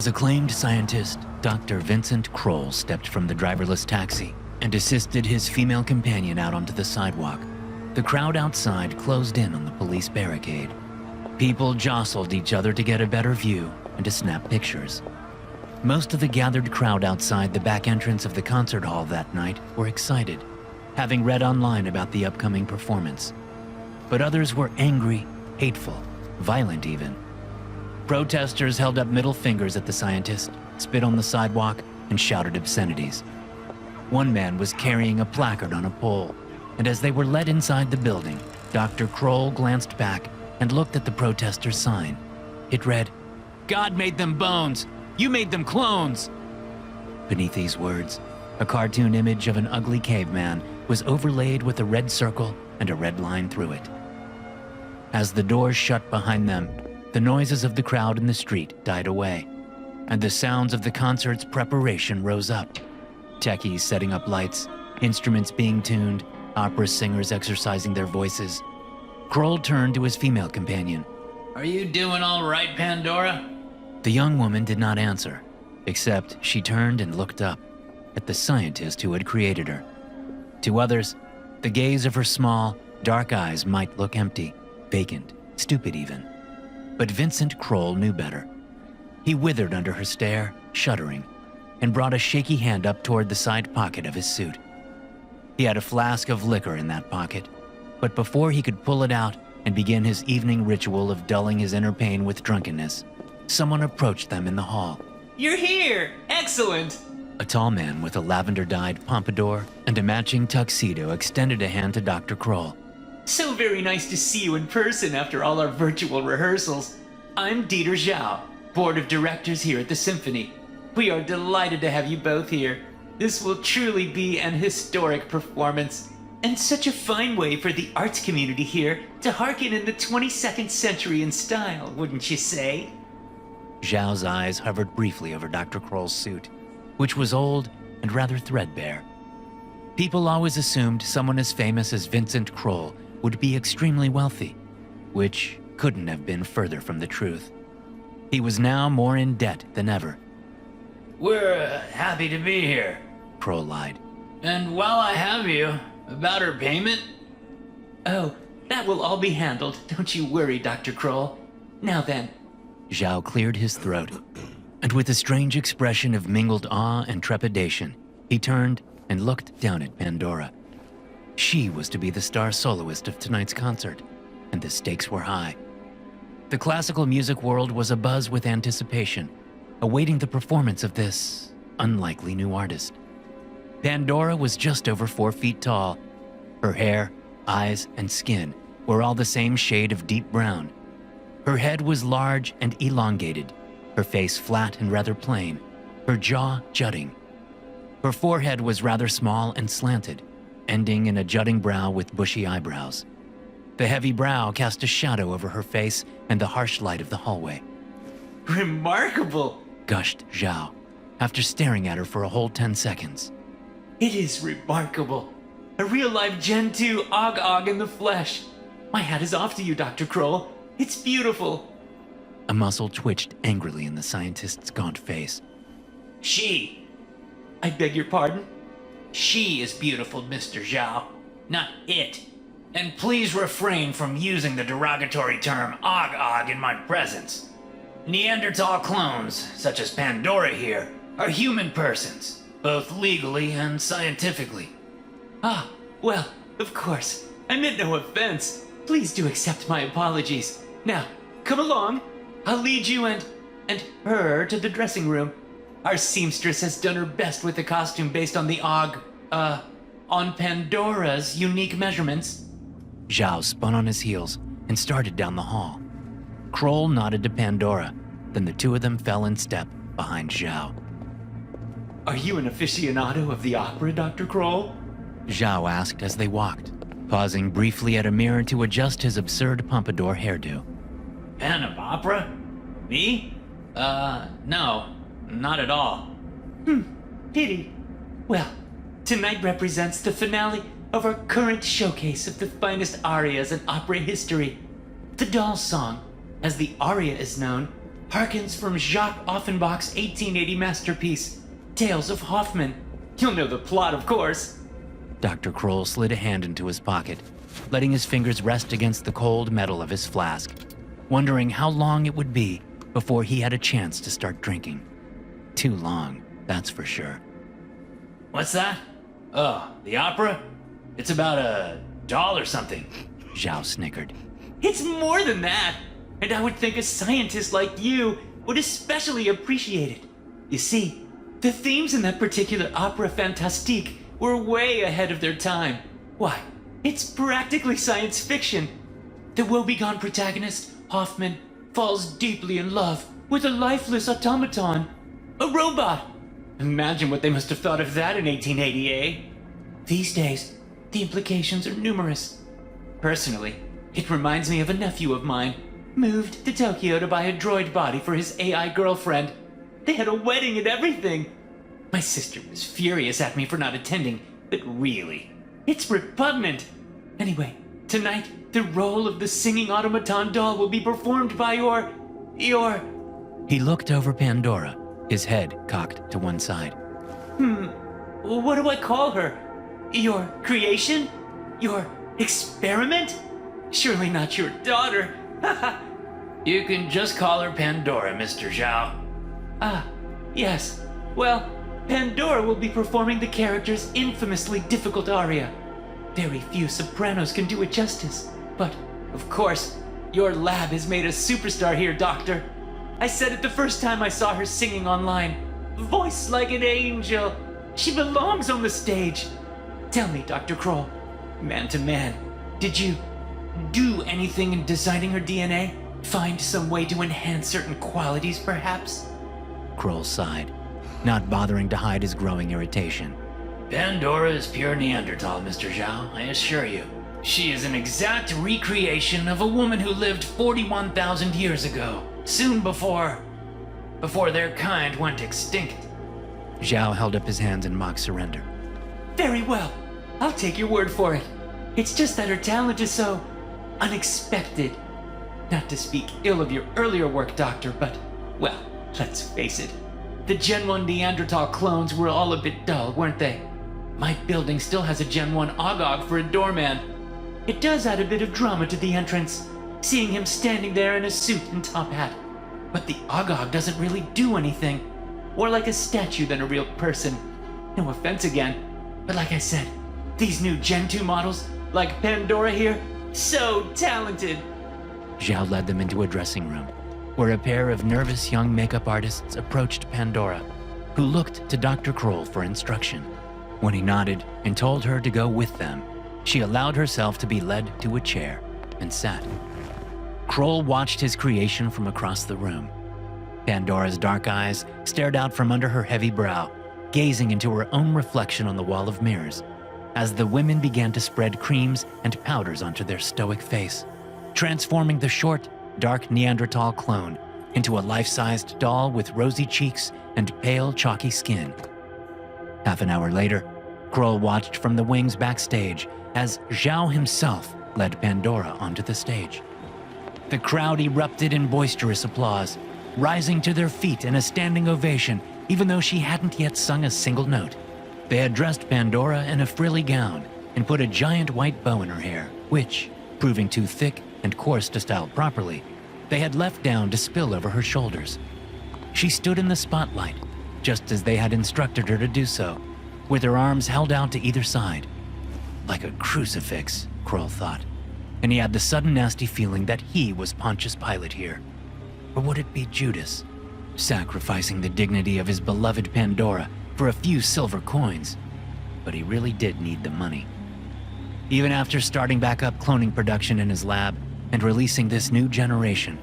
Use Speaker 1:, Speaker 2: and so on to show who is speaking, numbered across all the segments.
Speaker 1: As acclaimed scientist, Dr. Vincent Kroll stepped from the driverless taxi and assisted his female companion out onto the sidewalk. The crowd outside closed in on the police barricade. People jostled each other to get a better view and to snap pictures. Most of the gathered crowd outside the back entrance of the concert hall that night were excited, having read online about the upcoming performance. But others were angry, hateful, violent even. Protesters held up middle fingers at the scientist, spit on the sidewalk, and shouted obscenities. One man was carrying a placard on a pole, and as they were led inside the building, Dr. Kroll glanced back and looked at the protesters' sign. It read, "God made them bones! You made them clones!" Beneath these words, a cartoon image of an ugly caveman was overlaid with a red circle and a red line through it. As the doors shut behind them, the noises of the crowd in the street died away, and the sounds of the concert's preparation rose up. Techies setting up lights, instruments being tuned, opera singers exercising their voices. Kroll turned to his female companion.
Speaker 2: "Are you doing all right, Pandora?"
Speaker 1: The young woman did not answer, except she turned and looked up at the scientist who had created her. To others, the gaze of her small, dark eyes might look empty, vacant, stupid even. But Vincent Kroll knew better. He withered under her stare, shuddering, and brought a shaky hand up toward the side pocket of his suit. He had a flask of liquor in that pocket, but before he could pull it out and begin his evening ritual of dulling his inner pain with drunkenness, someone approached them in the hall.
Speaker 2: "You're here! Excellent!"
Speaker 1: A tall man with a lavender-dyed pompadour and a matching tuxedo extended a hand to Dr. Kroll.
Speaker 2: "So very nice to see you in person after all our virtual rehearsals. I'm Dieter Zhao, Board of Directors here at the Symphony. We are delighted to have you both here. This will truly be an historic performance, and such a fine way for the arts community here to hearken in the 22nd century in style, wouldn't you say?"
Speaker 1: Zhao's eyes hovered briefly over Dr. Kroll's suit, which was old and rather threadbare. People always assumed someone as famous as Vincent Kroll would be extremely wealthy, which couldn't have been further from the truth. He was now more in debt than ever.
Speaker 2: "We're happy to be here."
Speaker 1: Kroll lied.
Speaker 2: "And while I have you, about her payment?" "Oh, that will all be handled, don't you worry, Dr. Kroll. Now then."
Speaker 1: Zhao cleared his throat, and with a strange expression of mingled awe and trepidation, he turned and looked down at Pandora. She was to be the star soloist of tonight's concert, and the stakes were high. The classical music world was abuzz with anticipation, awaiting the performance of this unlikely new artist. Pandora was just over 4 feet tall. Her hair, eyes, and skin were all the same shade of deep brown. Her head was large and elongated, her face flat and rather plain, her jaw jutting. Her forehead was rather small and slanted, ending in a jutting brow with bushy eyebrows. The heavy brow cast a shadow over her face and the harsh light of the hallway.
Speaker 2: "Remarkable!"
Speaker 1: gushed Zhao, after staring at her for a whole 10 seconds.
Speaker 2: "It is remarkable. A real live Gen 2 Og in the flesh. My hat is off to you, Dr. Kroll. It's beautiful."
Speaker 1: A muscle twitched angrily in the scientist's gaunt face.
Speaker 2: "She. I beg your pardon? She is beautiful, Mr. Zhao, not it. And please refrain from using the derogatory term Og in my presence. Neanderthal clones, such as Pandora here, are human persons, both legally and scientifically." "Ah, well, of course. I meant no offense. Please do accept my apologies. Now, come along. I'll lead you and her to the dressing room. Our seamstress has done her best with the costume based on the on Pandora's unique measurements."
Speaker 1: Zhao spun on his heels and started down the hall. Kroll nodded to Pandora, then the two of them fell in step behind Zhao.
Speaker 2: "Are you an aficionado of the opera, Dr. Kroll?"
Speaker 1: Zhao asked as they walked, pausing briefly at a mirror to adjust his absurd pompadour hairdo.
Speaker 2: "Fan of opera? Me? No, not at all." Pity. Well, tonight represents the finale of our current showcase of the finest arias in opera history. The Doll Song, as the aria is known, harkens from Jacques Offenbach's 1880 masterpiece, Tales of Hoffmann. You'll know the plot, of course.
Speaker 1: Dr. Kroll slid a hand into his pocket, letting his fingers rest against the cold metal of his flask, wondering how long it would be before he had a chance to start drinking. Too long, that's for sure.
Speaker 2: What's that? Oh, the opera? It's about a doll or something.
Speaker 1: Zhao snickered.
Speaker 2: It's more than that. And I would think a scientist like you would especially appreciate it. You see, the themes in that particular opera fantastique were way ahead of their time. Why, it's practically science fiction. The woebegone protagonist, Hoffmann, falls deeply in love with a lifeless automaton, a robot. Imagine what they must have thought of that in 1880, eh? These days, the implications are numerous. Personally, it reminds me of a nephew of mine, moved to Tokyo to buy a droid body for his AI girlfriend. They had a wedding and everything. My sister was furious at me for not attending, but really, it's repugnant. Anyway, tonight, the role of the singing automaton doll will be performed by your...
Speaker 1: He looked over Pandora, his head cocked to one side.
Speaker 2: What do I call her? Your creation? Your experiment? Surely not your daughter. You can just call her Pandora, Mr. Zhao. Ah, yes. Well, Pandora will be performing the character's infamously difficult aria. Very few sopranos can do it justice. But, of course, your lab has made a superstar here, Doctor. I said it the first time I saw her singing online. Voice like an angel. She belongs on the stage. Tell me, Dr. Kroll, man to man, did you do anything in designing her DNA? Find some way to enhance certain qualities, perhaps?
Speaker 1: Kroll sighed, not bothering to hide his growing irritation.
Speaker 2: Pandora is pure Neanderthal, Mr. Zhao, I assure you. She is an exact recreation of a woman who lived 41,000 years ago, soon before their kind went extinct.
Speaker 1: Zhao held up his hands in mock surrender.
Speaker 2: Very well. I'll take your word for it. It's just that her talent is so unexpected. Not to speak ill of your earlier work, Doctor, but, well, let's face it. The Gen 1 Neanderthal clones were all a bit dull, weren't they? My building still has a Gen 1 Ogog for a doorman. It does add a bit of drama to the entrance, seeing him standing there in a suit and top hat. But the Ogog doesn't really do anything. More like a statue than a real person. No offense again, but like I said, these new Gen 2 models, like Pandora here, so talented.
Speaker 1: Zhao led them into a dressing room, where a pair of nervous young makeup artists approached Pandora, who looked to Dr. Kroll for instruction. When he nodded and told her to go with them, she allowed herself to be led to a chair and sat. Kroll watched his creation from across the room. Pandora's dark eyes stared out from under her heavy brow, gazing into her own reflection on the wall of mirrors, as the women began to spread creams and powders onto their stoic face, transforming the short, dark Neanderthal clone into a life-sized doll with rosy cheeks and pale, chalky skin. Half an hour later, Kroll watched from the wings backstage as Zhao himself led Pandora onto the stage. The crowd erupted in boisterous applause, rising to their feet in a standing ovation, even though she hadn't yet sung a single note. They had dressed Pandora in a frilly gown and put a giant white bow in her hair, which, proving too thick and coarse to style properly, they had left down to spill over her shoulders. She stood in the spotlight, just as they had instructed her to do so, with her arms held out to either side. Like a crucifix, Kroll thought, and he had the sudden nasty feeling that he was Pontius Pilate here. Or would it be Judas, sacrificing the dignity of his beloved Pandora for a few silver coins? But he really did need the money. Even after starting back up cloning production in his lab and releasing this new generation,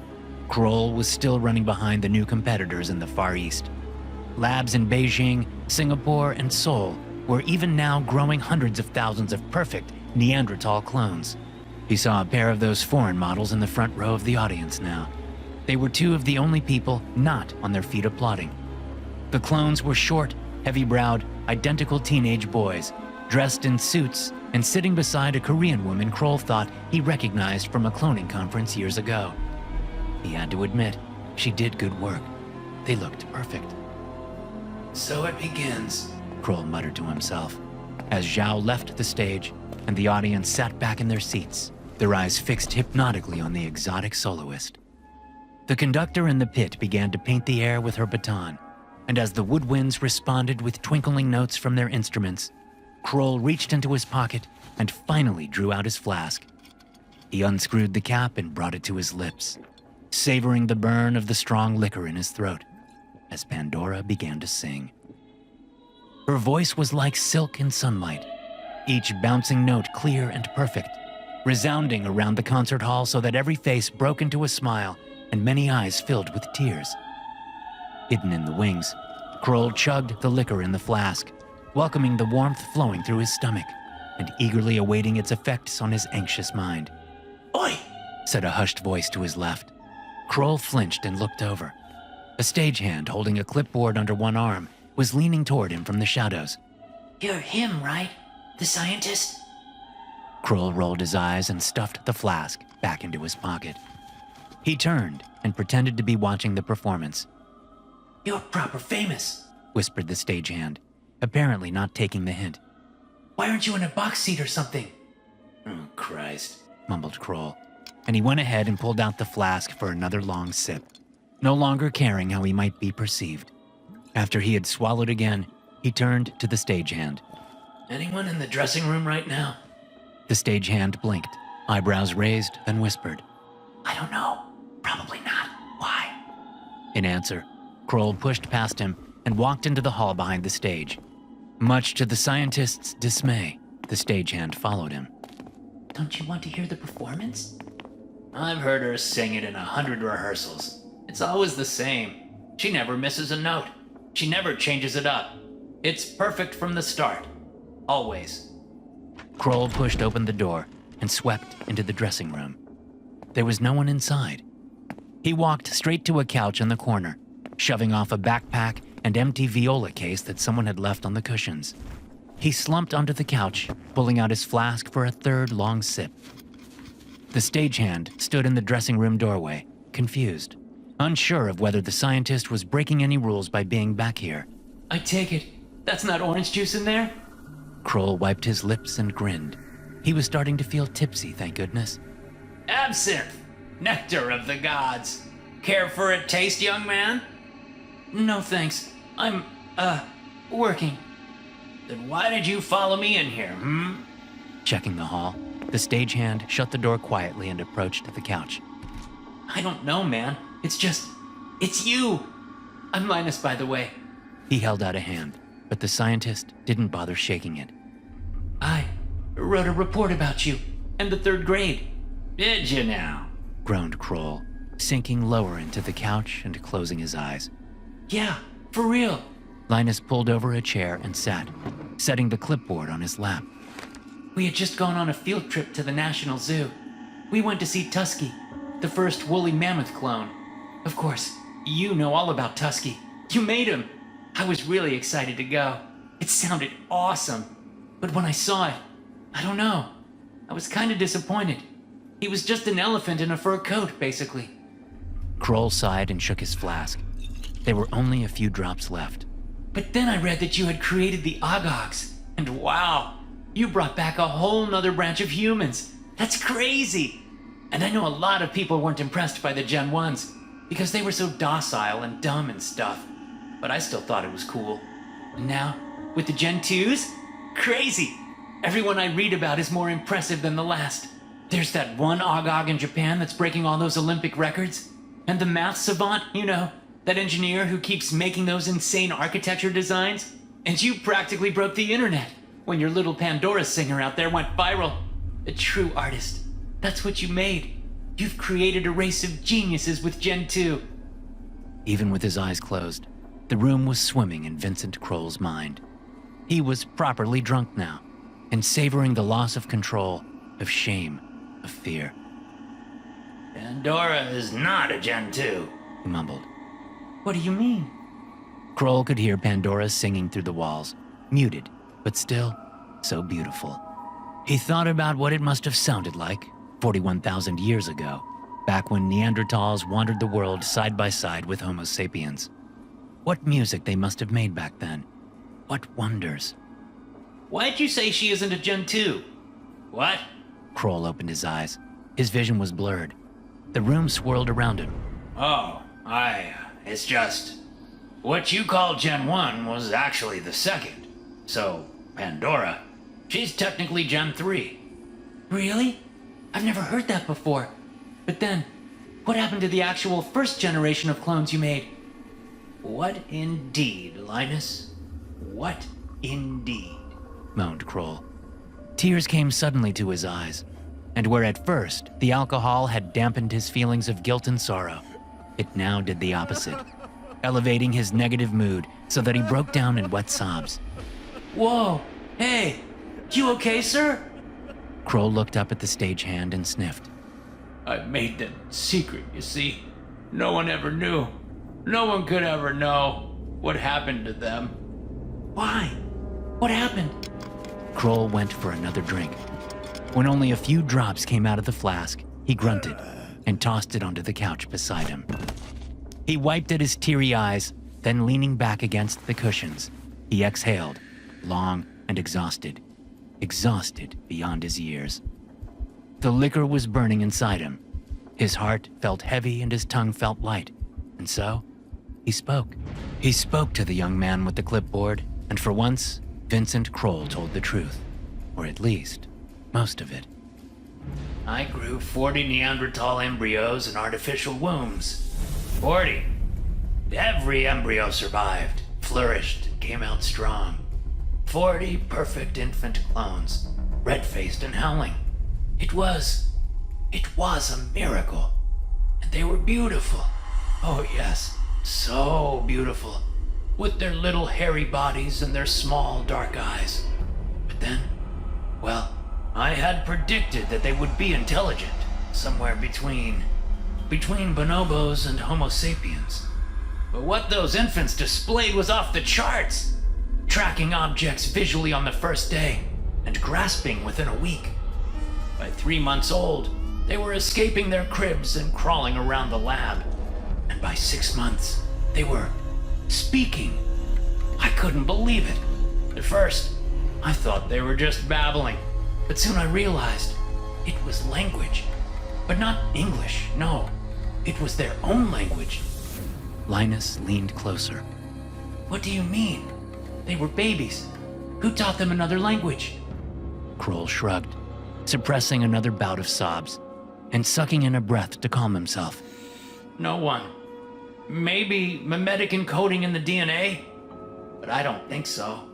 Speaker 1: Kroll was still running behind the new competitors in the Far East. Labs in Beijing, Singapore, and Seoul were even now growing hundreds of thousands of perfect Neanderthal clones. He saw a pair of those foreign models in the front row of the audience now. They were two of the only people not on their feet applauding. The clones were short, heavy-browed, identical teenage boys, dressed in suits and sitting beside a Korean woman Kroll thought he recognized from a cloning conference years ago. He had to admit, She did good work. They looked perfect.
Speaker 2: So it begins.
Speaker 1: Kroll muttered to himself as Zhao left the stage and the audience sat back in their seats, their eyes fixed hypnotically on the exotic soloist. The conductor in the pit began to paint the air with her baton, and as the woodwinds responded with twinkling notes from their instruments, Kroll reached into his pocket and finally drew out his flask. He unscrewed the cap and brought it to his lips, savoring the burn of the strong liquor in his throat as Pandora began to sing. Her voice was like silk in sunlight, each bouncing note clear and perfect, resounding around the concert hall so that every face broke into a smile and many eyes filled with tears. Hidden in the wings, Kroll chugged the liquor in the flask, welcoming the warmth flowing through his stomach and eagerly awaiting its effects on his anxious mind.
Speaker 2: Oi!
Speaker 1: Said a hushed voice to his left. Kroll flinched and looked over. A stagehand holding a clipboard under one arm was leaning toward him from the shadows.
Speaker 2: You're him, right? The scientist?
Speaker 1: Kroll rolled his eyes and stuffed the flask back into his pocket. He turned and pretended to be watching the performance.
Speaker 2: You're proper famous,
Speaker 1: whispered the stagehand, apparently not taking the hint.
Speaker 2: Why aren't you in a box seat or something? Oh, Christ,
Speaker 1: mumbled Kroll, and he went ahead and pulled out the flask for another long sip, no longer caring how he might be perceived. After he had swallowed again, he turned to the stagehand.
Speaker 2: Anyone in the dressing room right now?
Speaker 1: The stagehand blinked, eyebrows raised, then whispered.
Speaker 2: I don't know. Probably not. Why?
Speaker 1: In answer, Kroll pushed past him and walked into the hall behind the stage. Much to the scientist's dismay, the stagehand followed him.
Speaker 2: Don't you want to hear the performance? I've heard her sing it in 100 rehearsals. It's always the same. She never misses a note. She never changes it up. It's perfect from the start. Always.
Speaker 1: Kroll pushed open the door and swept into the dressing room. There was no one inside. He walked straight to a couch in the corner, shoving off a backpack and empty viola case that someone had left on the cushions. He slumped onto the couch, pulling out his flask for a third long sip. The stagehand stood in the dressing room doorway, confused, unsure of whether the scientist was breaking any rules by being back here.
Speaker 2: I take it. That's not orange juice in there?
Speaker 1: Kroll wiped his lips and grinned. He was starting to feel tipsy, thank goodness.
Speaker 2: Absinthe! Nectar of the gods. Care for a taste, young man? No, thanks. I'm, working. Then why did you follow me in here,
Speaker 1: Checking the hall, the stagehand shut the door quietly and approached the couch.
Speaker 2: I don't know, man. It's you! I'm Linus, by the way.
Speaker 1: He held out a hand, but the scientist didn't bother shaking it.
Speaker 2: I wrote a report about you and the third grade. Did you now?
Speaker 1: Groaned Kroll, sinking lower into the couch and closing his eyes.
Speaker 2: Yeah, for real.
Speaker 1: Linus pulled over a chair and sat, setting the clipboard on his lap.
Speaker 2: We had just gone on a field trip to the National Zoo. We went to see Tusky, the first woolly mammoth clone. Of course, you know all about Tusky. You made him. I was really excited to go. It sounded awesome. But when I saw it, I don't know. I was kind of disappointed. He was just an elephant in a fur coat, basically.
Speaker 1: Kroll sighed and shook his flask. There were only a few drops left.
Speaker 2: But then I read that you had created the Ogogs. And wow, you brought back a whole nother branch of humans. That's crazy. And I know a lot of people weren't impressed by the Gen 1s because they were so docile and dumb and stuff. But I still thought it was cool. And now, with the Gen 2s? Crazy! Everyone I read about is more impressive than the last. There's that one Ogog in Japan that's breaking all those Olympic records. And the math savant, you know, that engineer who keeps making those insane architecture designs. And you practically broke the internet when your little Pandora singer out there went viral. A true artist. That's what you made. You've created a race of geniuses with Gen 2.
Speaker 1: Even with his eyes closed, the room was swimming in Vincent Kroll's mind. He was properly drunk now, and savoring the loss of control, of shame, of fear.
Speaker 2: Pandora is not a Gen 2,
Speaker 1: he mumbled.
Speaker 2: What do you mean?
Speaker 1: Kroll could hear Pandora singing through the walls, muted, but still so beautiful. He thought about what it must have sounded like 41,000 years ago, back when Neanderthals wandered the world side by side with Homo sapiens. What music they must have made back then. What wonders.
Speaker 2: Why'd you say she isn't a Gen 2? What?
Speaker 1: Kroll opened his eyes. His vision was blurred. The room swirled around him.
Speaker 2: Oh, it's just... What you call Gen 1 was actually the second. So, Pandora, she's technically Gen 3. Really? I've never heard that before. But then, what happened to the actual first generation of clones you made? What indeed, Linus? What indeed?
Speaker 1: Moaned Kroll. Tears came suddenly to his eyes, and where at first the alcohol had dampened his feelings of guilt and sorrow, it now did the opposite, elevating his negative mood so that he broke down in wet sobs.
Speaker 2: Whoa! Hey! You okay, sir?
Speaker 1: Kroll looked up at the stagehand and sniffed.
Speaker 2: I made that secret, you see. No one ever knew. No one could ever know what happened to them. Why? What happened?
Speaker 1: Kroll went for another drink. When only a few drops came out of the flask, he grunted and tossed it onto the couch beside him. He wiped at his teary eyes, then leaning back against the cushions, he exhaled, long and exhausted beyond his years. The liquor was burning inside him. His heart felt heavy and his tongue felt light, and so he spoke. He spoke to the young man with the clipboard, and for once, Vincent Kroll told the truth, or at least, most of it.
Speaker 2: I grew 40 Neanderthal embryos in artificial wombs. 40. Every embryo survived, flourished, and came out strong. 40 perfect infant clones, red-faced and howling. It was a miracle. And they were beautiful. Oh yes, so beautiful. With their little hairy bodies and their small dark eyes. But then, well, I had predicted that they would be intelligent, somewhere between bonobos and Homo sapiens. But what those infants displayed was off the charts, tracking objects visually on the first day and grasping within a week. By 3 months old, they were escaping their cribs and crawling around the lab. And by 6 months, they were speaking. I couldn't believe it. At first, I thought they were just babbling, but soon I realized it was language. But not English, no. It was their own language.
Speaker 1: Linus leaned closer.
Speaker 2: What do you mean? They were babies. Who taught them another language?
Speaker 1: Kroll shrugged, suppressing another bout of sobs, and sucking in a breath to calm himself.
Speaker 2: No one. Maybe mimetic encoding in the DNA? But I don't think so.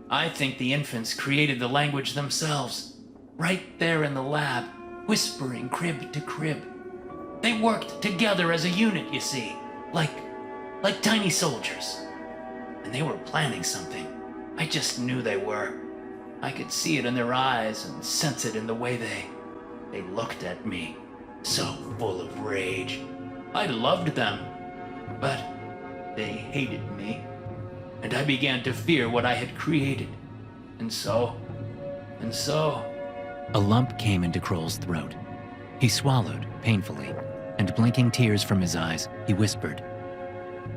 Speaker 2: I think the infants created the language themselves, right there in the lab, whispering crib to crib. They worked together as a unit, you see, like tiny soldiers. And they were planning something. I just knew they were. I could see it in their eyes and sense it in the way they looked at me, so full of rage. I loved them, but they hated me. And I began to fear what I had created. And so...
Speaker 1: A lump came into Kroll's throat. He swallowed painfully, and blinking tears from his eyes, he whispered,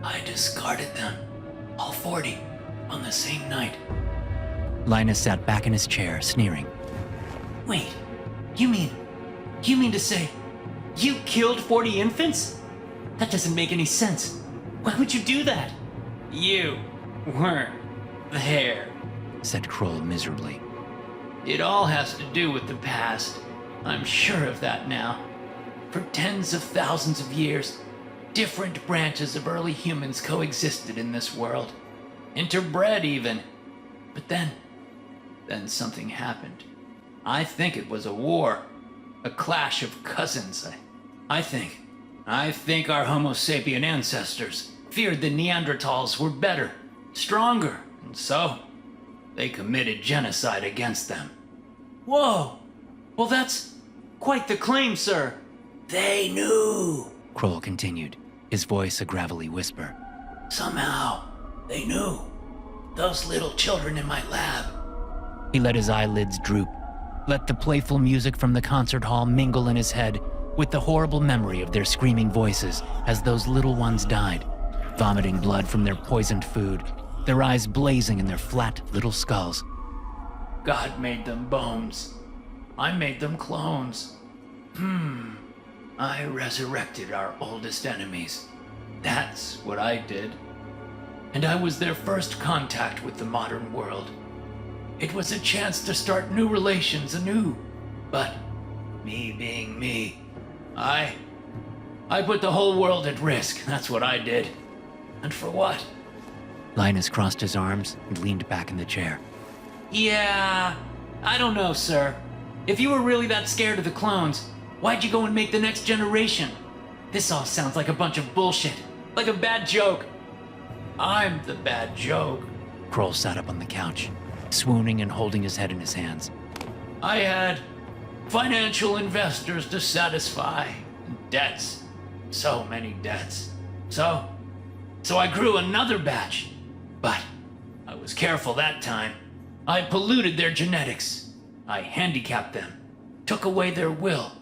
Speaker 2: I discarded them, all 40, on the same night.
Speaker 1: Linus sat back in his chair, sneering.
Speaker 2: Wait, you mean to say you killed 40 infants? That doesn't make any sense. Why would you do that? You weren't there,
Speaker 1: said Kroll miserably.
Speaker 2: It all has to do with the past. I'm sure of that now. For tens of thousands of years, different branches of early humans coexisted in this world. Interbred even. But then something happened. I think it was a war. A clash of cousins. I think our Homo sapien ancestors feared the Neanderthals were better, stronger, and so they committed genocide against them. Whoa! Well, that's quite the claim, sir. They knew,
Speaker 1: Kroll continued, his voice a gravelly whisper.
Speaker 2: Somehow, they knew. Those little children in my lab.
Speaker 1: He let his eyelids droop, let the playful music from the concert hall mingle in his head, with the horrible memory of their screaming voices as those little ones died, vomiting blood from their poisoned food, their eyes blazing in their flat little skulls.
Speaker 2: God made them bones. I made them clones. I resurrected our oldest enemies. That's what I did. And I was their first contact with the modern world. It was a chance to start new relations anew. But me being me, I put the whole world at risk. That's what I did. And for what?
Speaker 1: Linus crossed his arms and leaned back in the chair.
Speaker 2: Yeah, I don't know, sir. If you were really that scared of the clones, why'd you go and make the next generation? This all sounds like a bunch of bullshit. Like a bad joke. I'm the bad joke.
Speaker 1: Kroll sat up on the couch, swooning and holding his head in his hands.
Speaker 2: I had financial investors to satisfy. Debts. So many debts. So I grew another batch. But I was careful that time. I polluted their genetics. I handicapped them. Took away their will,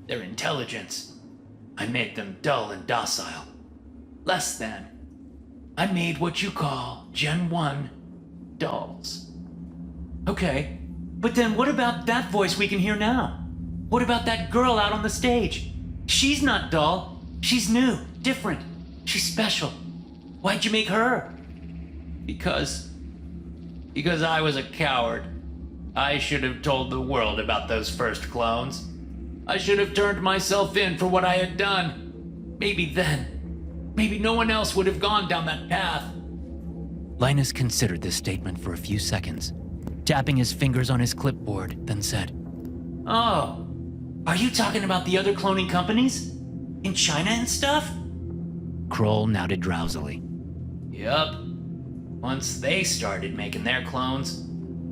Speaker 2: their intelligence. I made them dull and docile. Less than. I made what you call Gen 1 dolls.
Speaker 1: Okay, but then what about that voice we can hear now? What about that girl out on the stage? She's not dull. She's new, different. She's special. Why'd you make her?
Speaker 2: Because I was a coward. I should have told the world about those first clones. I should have turned myself in for what I had done. Maybe no one else would have gone down that path.
Speaker 1: Linus considered this statement for a few seconds, tapping his fingers on his clipboard, then said,
Speaker 2: Oh, are you talking about the other cloning companies? In China and stuff?
Speaker 1: Kroll nodded drowsily.
Speaker 2: Yup. Once they started making their clones,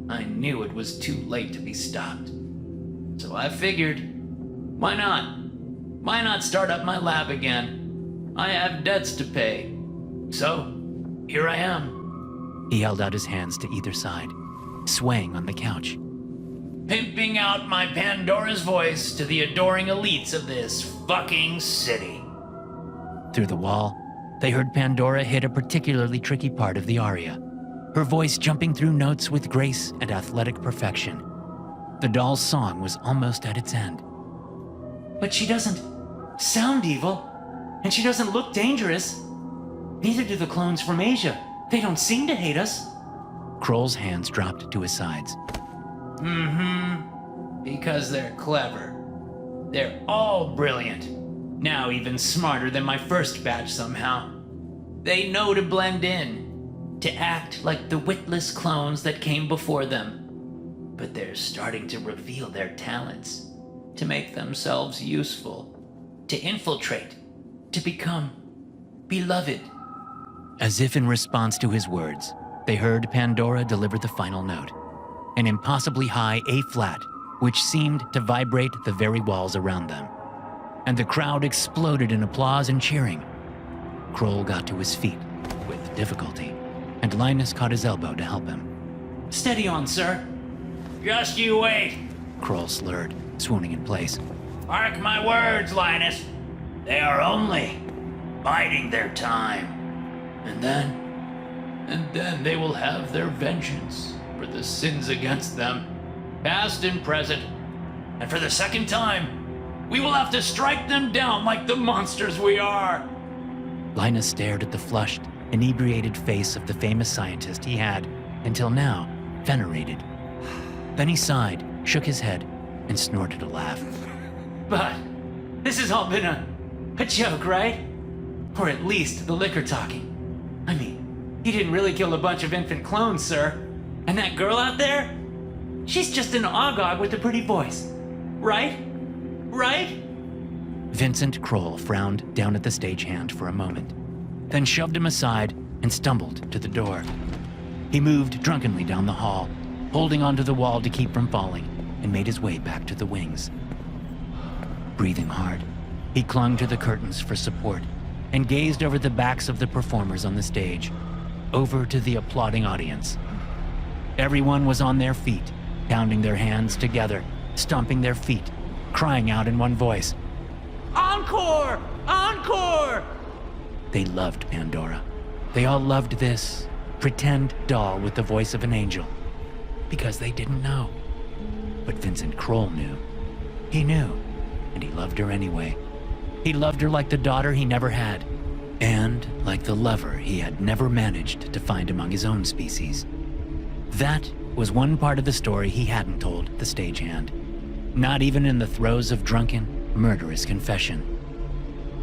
Speaker 2: I knew it was too late to be stopped. So I figured, why not? Why not start up my lab again? I have debts to pay. So, here I am.
Speaker 1: He held out his hands to either side, swaying on the couch.
Speaker 2: Pimping out my Pandora's voice to the adoring elites of this fucking city.
Speaker 1: Through the wall, they heard Pandora hit a particularly tricky part of the aria, her voice jumping through notes with grace and athletic perfection. The doll's song was almost at its end.
Speaker 3: But she doesn't sound evil, and she doesn't look dangerous. Neither do the clones from Asia. They don't seem to hate us.
Speaker 1: Kroll's hands dropped to his sides.
Speaker 2: Because they're clever. They're all brilliant. Now even smarter than my first batch somehow. They know to blend in, to act like the witless clones that came before them. But they're starting to reveal their talents, to make themselves useful, to infiltrate, to become beloved.
Speaker 1: As if in response to his words, they heard Pandora deliver the final note, an impossibly high A-flat, which seemed to vibrate the very walls around them. And the crowd exploded in applause and cheering. Kroll got to his feet with difficulty, and Linus caught his elbow to help him.
Speaker 3: Steady on, sir.
Speaker 2: Just you wait.
Speaker 1: Kroll slurred, swooning in place.
Speaker 2: Mark my words, Linus. They are only biding their time. And then they will have their vengeance for the sins against them, past and present. And for the second time, we will have to strike them down like the monsters we are.
Speaker 1: Linus stared at the flushed, inebriated face of the famous scientist he had, until now, venerated. Then he sighed, shook his head, and snorted a laugh.
Speaker 3: But this has all been a joke, right? Or at least the liquor talking. I mean, he didn't really kill a bunch of infant clones, sir. And that girl out there? She's just an ogog with a pretty voice. Right? Right?
Speaker 1: Vincent Kroll frowned down at the stagehand for a moment, then shoved him aside and stumbled to the door. He moved drunkenly down the hall, holding onto the wall to keep from falling, and made his way back to the wings. Breathing hard, he clung to the curtains for support and gazed over the backs of the performers on the stage, over to the applauding audience. Everyone was on their feet, pounding their hands together, stomping their feet, crying out in one voice,
Speaker 3: Encore! Encore!
Speaker 1: They loved Pandora. They all loved this pretend doll with the voice of an angel. Because they didn't know. But Vincent Kroll knew. He knew, and he loved her anyway. He loved her like the daughter he never had, and like the lover he had never managed to find among his own species. That was one part of the story he hadn't told the stagehand, not even in the throes of drunken, murderous confession.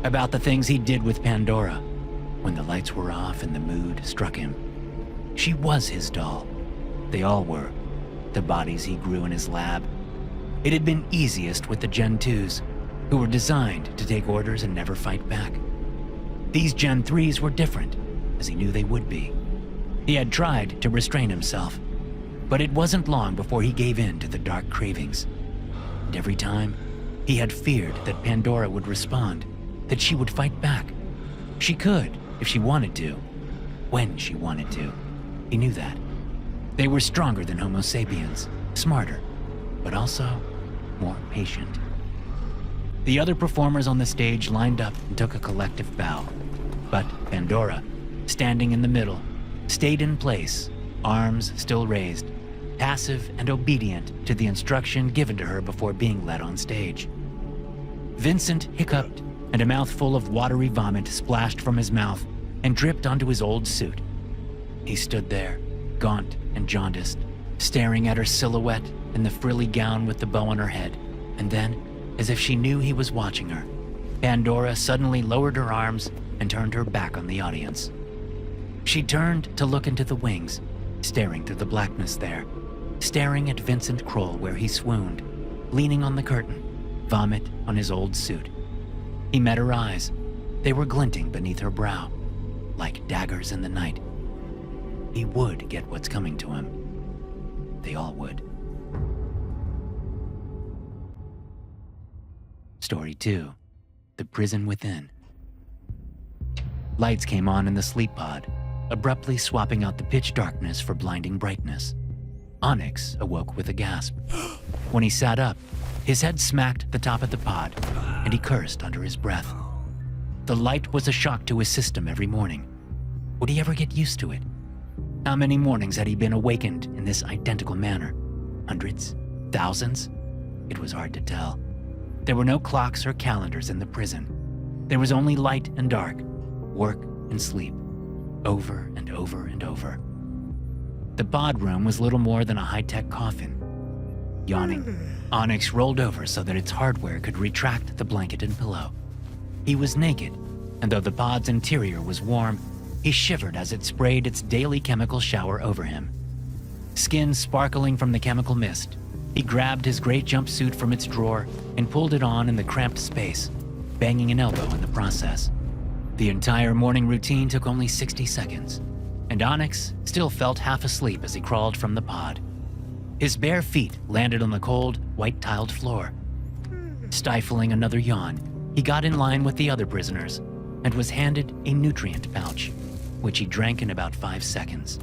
Speaker 1: About the things he did with Pandora when the lights were off and the mood struck him. She was his doll. They all were. The bodies he grew in his lab. It had been easiest with the Gen 2s, who were designed to take orders and never fight back. These Gen 3s were different, as he knew they would be. He had tried to restrain himself, but it wasn't long before he gave in to the dark cravings. And every time, he had feared that Pandora would respond, that she would fight back. She could, if she wanted to, when she wanted to. He knew that. They were stronger than Homo sapiens, smarter, but also more patient. The other performers on the stage lined up and took a collective bow. But Pandora, standing in the middle, stayed in place, arms still raised, passive and obedient to the instruction given to her before being led on stage. Vincent hiccuped, and a mouthful of watery vomit splashed from his mouth and dripped onto his old suit. He stood there, gaunt and jaundiced, staring at her silhouette in the frilly gown with the bow on her head, and then, as if she knew he was watching her, Pandora suddenly lowered her arms and turned her back on the audience. She turned to look into the wings, staring through the blackness there, staring at Vincent Kroll where he swooned, leaning on the curtain, vomit on his old suit. He met her eyes. They were glinting beneath her brow, like daggers in the night. He would get what's coming to him. They all would. Story 2. The Prison Within. Lights came on in the sleep pod, abruptly swapping out the pitch darkness for blinding brightness. Onyx awoke with a gasp. When he sat up, his head smacked the top of the pod, and he cursed under his breath. The light was a shock to his system every morning. Would he ever get used to it? How many mornings had he been awakened in this identical manner? Hundreds? Thousands? It was hard to tell. There were no clocks or calendars in the prison. There was only light and dark, work and sleep, over and over and over. The pod room was little more than a high-tech coffin. Yawning, Onyx rolled over so that its hardware could retract the blanket and pillow. He was naked, and though the pod's interior was warm, he shivered as it sprayed its daily chemical shower over him. Skin sparkling from the chemical mist, he grabbed his gray jumpsuit from its drawer and pulled it on in the cramped space, banging an elbow in the process. The entire morning routine took only 60 seconds, and Onyx still felt half asleep as he crawled from the pod. His bare feet landed on the cold, white-tiled floor. Stifling another yawn, he got in line with the other prisoners and was handed a nutrient pouch, which he drank in about 5 seconds.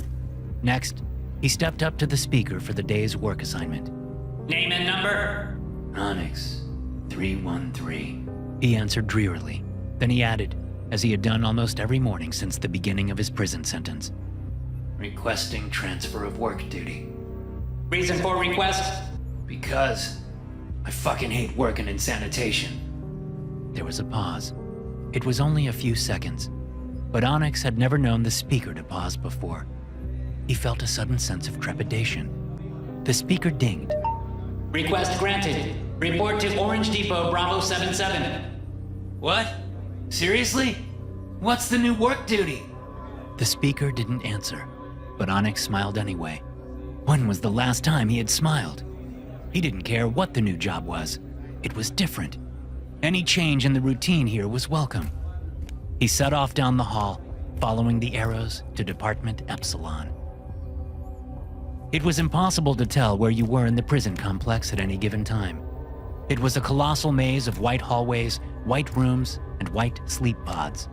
Speaker 1: Next, he stepped up to the speaker for the day's work assignment.
Speaker 2: Name and number?
Speaker 1: Onyx, 313, he answered drearily. Then he added, as he had done almost every morning since the beginning of his prison sentence, requesting transfer of work duty.
Speaker 2: Reason for request?
Speaker 1: Because I fucking hate working in sanitation. There was a pause. It was only a few seconds, but Onyx had never known the speaker to pause before. He felt a sudden sense of trepidation. The speaker dinged.
Speaker 2: Request granted. Report to Orange Depot Bravo 77.
Speaker 3: What? Seriously? What's the new work duty?
Speaker 1: The speaker didn't answer, but Onyx smiled anyway. When was the last time he had smiled? He didn't care what the new job was. It was different. Any change in the routine here was welcome. He set off down the hall, following the arrows to Department Epsilon. It was impossible to tell where you were in the prison complex at any given time. It was a colossal maze of white hallways, white rooms, and white sleep pods.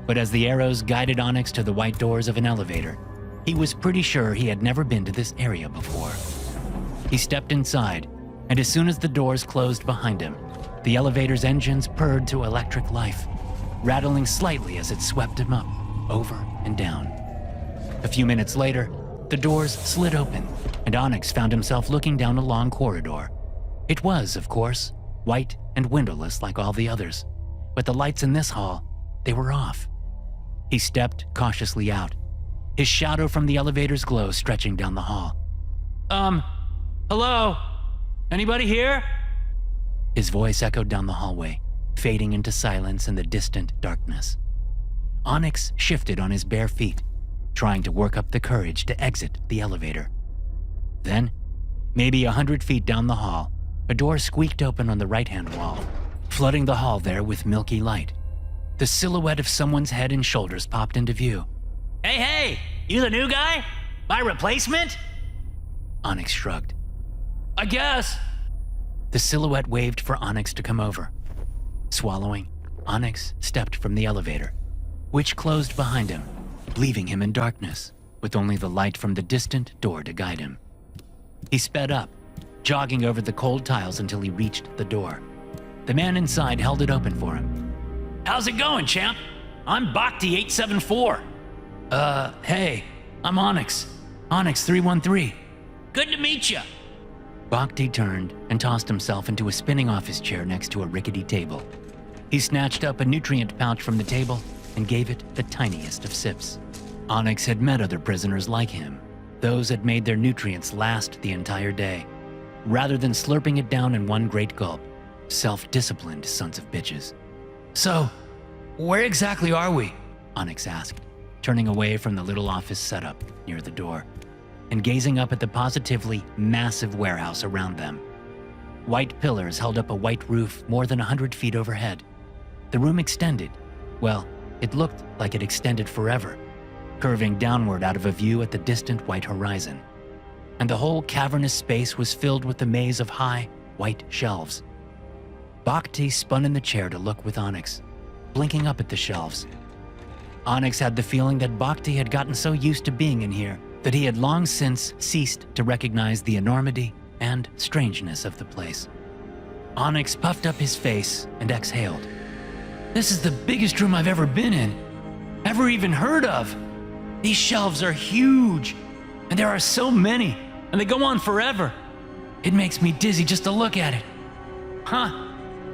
Speaker 1: But as the arrows guided Onyx to the white doors of an elevator, he was pretty sure he had never been to this area before. He stepped inside, and as soon as the doors closed behind him, The elevator's engines purred to electric life, rattling slightly as it swept him up, over and down. A few minutes later, the doors slid open, and Onyx found himself looking down a long corridor. It was, of course, white and windowless like all the others, but the lights in this hall, they were off. He stepped cautiously out, his shadow from the elevator's glow stretching down the hall.
Speaker 3: Hello? Anybody here?
Speaker 1: His voice echoed down the hallway, fading into silence in the distant darkness. Onyx shifted on his bare feet, trying to work up the courage to exit the elevator. Then, maybe 100 feet down the hall, a door squeaked open on the right-hand wall, flooding the hall there with milky light. The silhouette of someone's head and shoulders popped into view.
Speaker 3: Hey, you the new guy? My replacement?
Speaker 1: Onyx shrugged.
Speaker 3: I guess.
Speaker 1: The silhouette waved for Onyx to come over. Swallowing, Onyx stepped from the elevator, which closed behind him, leaving him in darkness, with only the light from the distant door to guide him. He sped up, jogging over the cold tiles until he reached the door. The man inside held it open for him.
Speaker 3: How's it going, champ? I'm Bhakti 874.
Speaker 1: Hey, I'm Onyx. Onyx 313.
Speaker 3: Good to meet you.
Speaker 1: Bhakti turned and tossed himself into a spinning office chair next to a rickety table. He snatched up a nutrient pouch from the table and gave it the tiniest of sips. Onyx had met other prisoners like him. Those had made their nutrients last the entire day, rather than slurping it down in one great gulp. Self-disciplined sons of bitches.
Speaker 3: So, where exactly are we?
Speaker 1: Onyx asked, turning away from the little office setup near the door and gazing up at the positively massive warehouse around them. White pillars held up a white roof more than 100 feet overhead. The room extended. Well, it looked like it extended forever, curving downward out of a view at the distant white horizon. And the whole cavernous space was filled with a maze of high, white shelves. Bhakti spun in the chair to look with Onyx, blinking up at the shelves. Onyx had the feeling that Bhakti had gotten so used to being in here that he had long since ceased to recognize the enormity and strangeness of the place. Onyx puffed up his face and exhaled.
Speaker 3: This is the biggest room I've ever been in, ever even heard of. These shelves are huge, and there are so many, and they go on forever. It makes me dizzy just to look at it. Huh,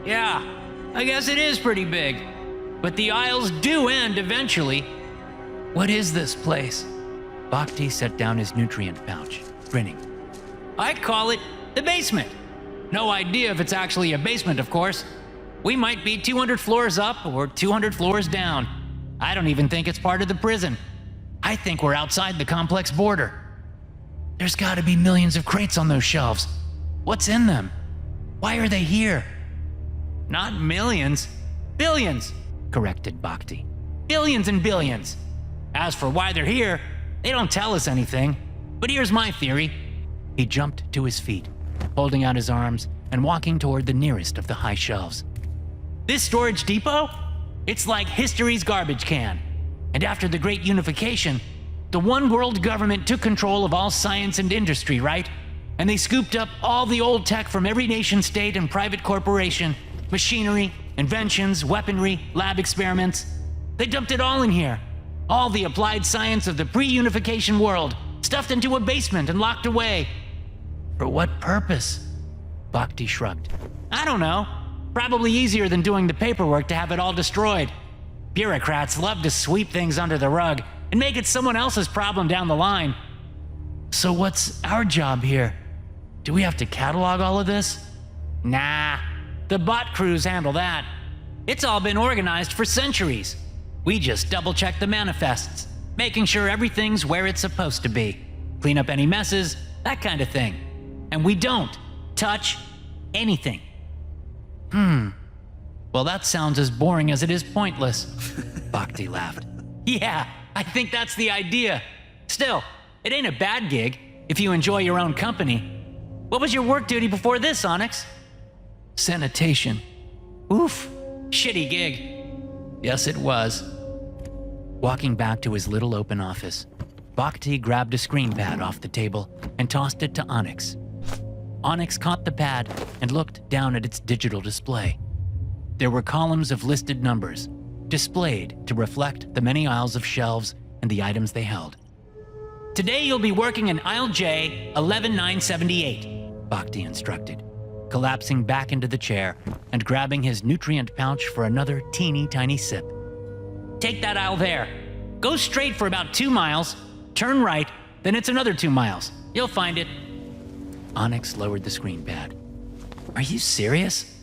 Speaker 3: yeah, I guess it is pretty big, but the aisles do end eventually. What is this place?
Speaker 1: Bhakti set down his nutrient pouch, grinning.
Speaker 3: I call it the basement. No idea if it's actually a basement, of course. We might be 200 floors up or 200 floors down. I don't even think it's part of the prison. I think we're outside the complex border. There's gotta be millions of crates on those shelves. What's in them? Why are they here? Not millions, billions, corrected Bhakti. Billions and billions. As for why they're here, they don't tell us anything. But here's my theory.
Speaker 1: He jumped to his feet, holding out his arms and walking toward the nearest of the high shelves.
Speaker 3: This storage depot? It's like history's garbage can. And after the Great Unification, the one world government took control of all science and industry, right? And they scooped up all the old tech from every nation state and private corporation, machinery, inventions, weaponry, lab experiments. They dumped it all in here. All the applied science of the pre-unification world, stuffed into a basement and locked away. For what purpose?
Speaker 1: Bhakti shrugged.
Speaker 3: I don't know. Probably easier than doing the paperwork to have it all destroyed. Bureaucrats love to sweep things under the rug and make it someone else's problem down the line. So what's our job here? Do we have to catalog all of this? Nah, the bot crews handle that. It's all been organized for centuries. We just double-check the manifests, making sure everything's where it's supposed to be. Clean up any messes, that kind of thing. And we don't touch anything.
Speaker 1: Well, that sounds as boring as it is pointless. Bhakti laughed.
Speaker 3: Yeah, I think that's the idea. Still, it ain't a bad gig if you enjoy your own company. What was your work duty before this, Onyx?
Speaker 1: Sanitation.
Speaker 3: Oof, shitty gig.
Speaker 1: Yes, it was. Walking back to his little open office, Bhakti grabbed a screen pad off the table and tossed it to Onyx. Onyx caught the pad and looked down at its digital display. There were columns of listed numbers, displayed to reflect the many aisles of shelves and the items they held.
Speaker 3: Today you'll be working in aisle J, 11978,
Speaker 1: Bhakti instructed, collapsing back into the chair and grabbing his nutrient pouch for another teeny tiny sip.
Speaker 3: Take that aisle there. Go straight for about 2 miles, turn right, then it's another 2 miles. You'll find it.
Speaker 1: Onyx lowered the screen pad. Are you serious?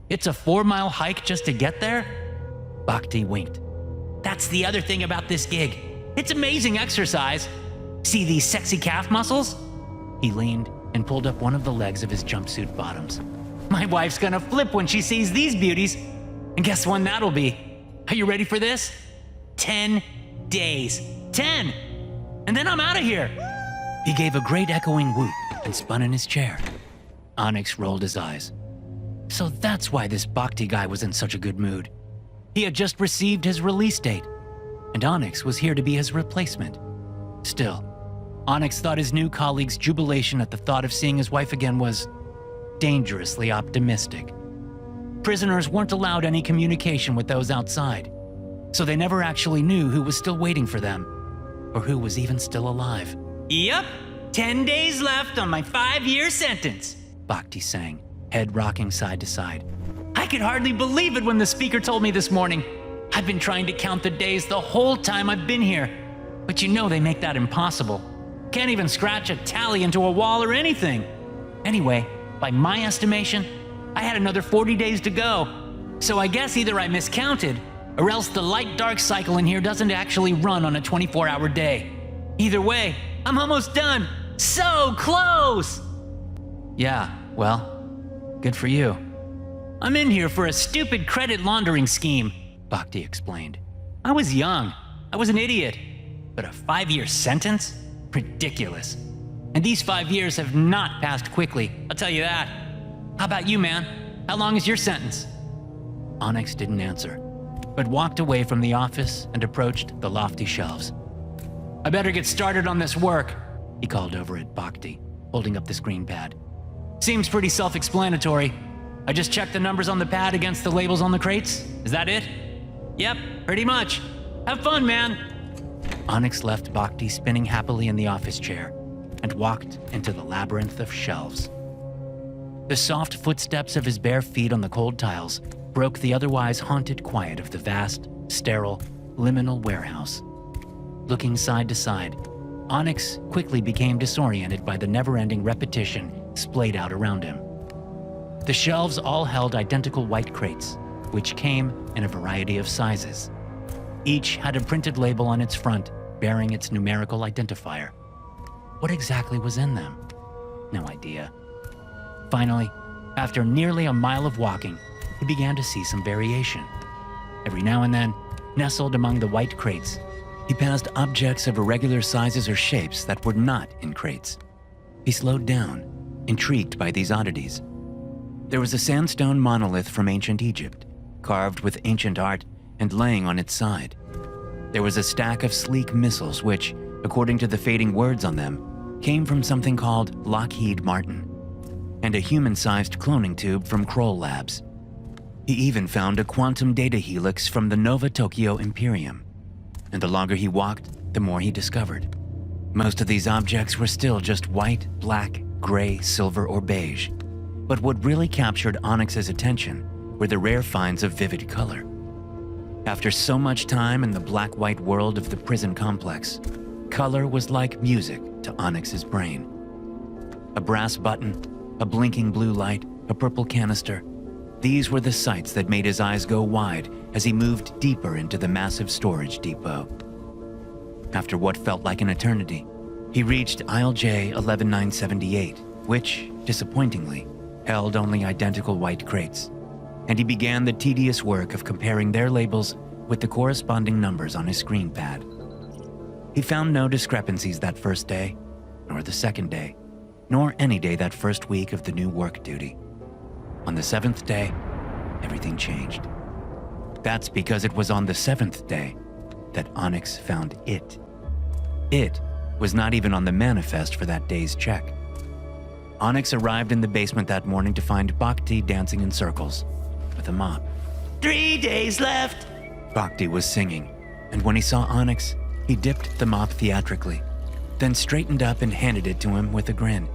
Speaker 1: It's a 4-mile hike just to get there? Bhakti winked.
Speaker 3: That's the other thing about this gig. It's amazing exercise. See these sexy calf muscles?
Speaker 1: He leaned and pulled up one of the legs of his jumpsuit bottoms.
Speaker 3: My wife's gonna flip when she sees these beauties. And guess when that'll be? Are you ready for this? 10 days. 10! And then I'm out of here.
Speaker 1: He gave a great echoing whoop and spun in his chair. Onyx rolled his eyes. So that's why this Bhakti guy was in such a good mood. He had just received his release date, and Onyx was here to be his replacement. Still, Onyx thought his new colleague's jubilation at the thought of seeing his wife again was dangerously optimistic. Prisoners weren't allowed any communication with those outside, so they never actually knew who was still waiting for them, or who was even still alive.
Speaker 3: Yep, 10 days left on my 5-year sentence,
Speaker 1: Bhakti sang, head rocking side to side.
Speaker 3: I could hardly believe it when the speaker told me this morning. I've been trying to count the days the whole time I've been here, but you know they make that impossible. Can't even scratch a tally into a wall or anything. Anyway, by my estimation, I had another 40 days to go. So I guess either I miscounted, or else the light-dark cycle in here doesn't actually run on a 24-hour day. Either way, I'm almost done. So close!
Speaker 1: Yeah, well, good for you.
Speaker 3: I'm in here for a stupid credit laundering scheme,
Speaker 1: Bhakti explained.
Speaker 3: I was young. I was an idiot. But a 5-year sentence? Ridiculous. And these 5 years have not passed quickly, I'll tell you that. How about you, man? How long is your sentence?
Speaker 1: Onyx didn't answer, but walked away from the office and approached the lofty shelves.
Speaker 3: I better get started on this work,
Speaker 1: he called over at Bhakti, holding up the screen pad.
Speaker 3: Seems pretty self-explanatory. I just checked the numbers on the pad against the labels on the crates. Is that it? Yep, pretty much. Have fun, man.
Speaker 1: Onyx left Bhakti spinning happily in the office chair and walked into the labyrinth of shelves. The soft footsteps of his bare feet on the cold tiles broke the otherwise haunted quiet of the vast, sterile, liminal warehouse. Looking side to side, Onyx quickly became disoriented by the never-ending repetition splayed out around him. The shelves all held identical white crates, which came in a variety of sizes. Each had a printed label on its front bearing its numerical identifier. What exactly was in them? No idea. Finally, after nearly a mile of walking, he began to see some variation. Every now and then, nestled among the white crates, he passed objects of irregular sizes or shapes that were not in crates. He slowed down, intrigued by these oddities. There was a sandstone monolith from ancient Egypt, carved with ancient art and laying on its side. There was a stack of sleek missiles which, according to the fading words on them, came from something called Lockheed Martin, and a human-sized cloning tube from Kroll Labs. He even found a quantum data helix from the Nova Tokyo Imperium. And the longer he walked, the more he discovered. Most of these objects were still just white, black, gray, silver, or beige. But what really captured Onyx's attention were the rare finds of vivid color. After so much time in the black-white world of the prison complex, color was like music to Onyx's brain. A brass button, a blinking blue light, a purple canister. These were the sights that made his eyes go wide as he moved deeper into the massive storage depot. After what felt like an eternity, he reached aisle J 11978, which, disappointingly, held only identical white crates, and he began the tedious work of comparing their labels with the corresponding numbers on his screen pad. He found no discrepancies that first day, nor the second day, nor any day that first week of the new work duty. On the 7th day, everything changed. That's because it was on the 7th day that Onyx found it. It was not even on the manifest for that day's check. Onyx arrived in the basement that morning to find Bhakti dancing in circles with a mop.
Speaker 2: 3 days left.
Speaker 1: Bhakti was singing, and when he saw Onyx, he dipped the mop theatrically, then straightened up and handed it to him with a grin.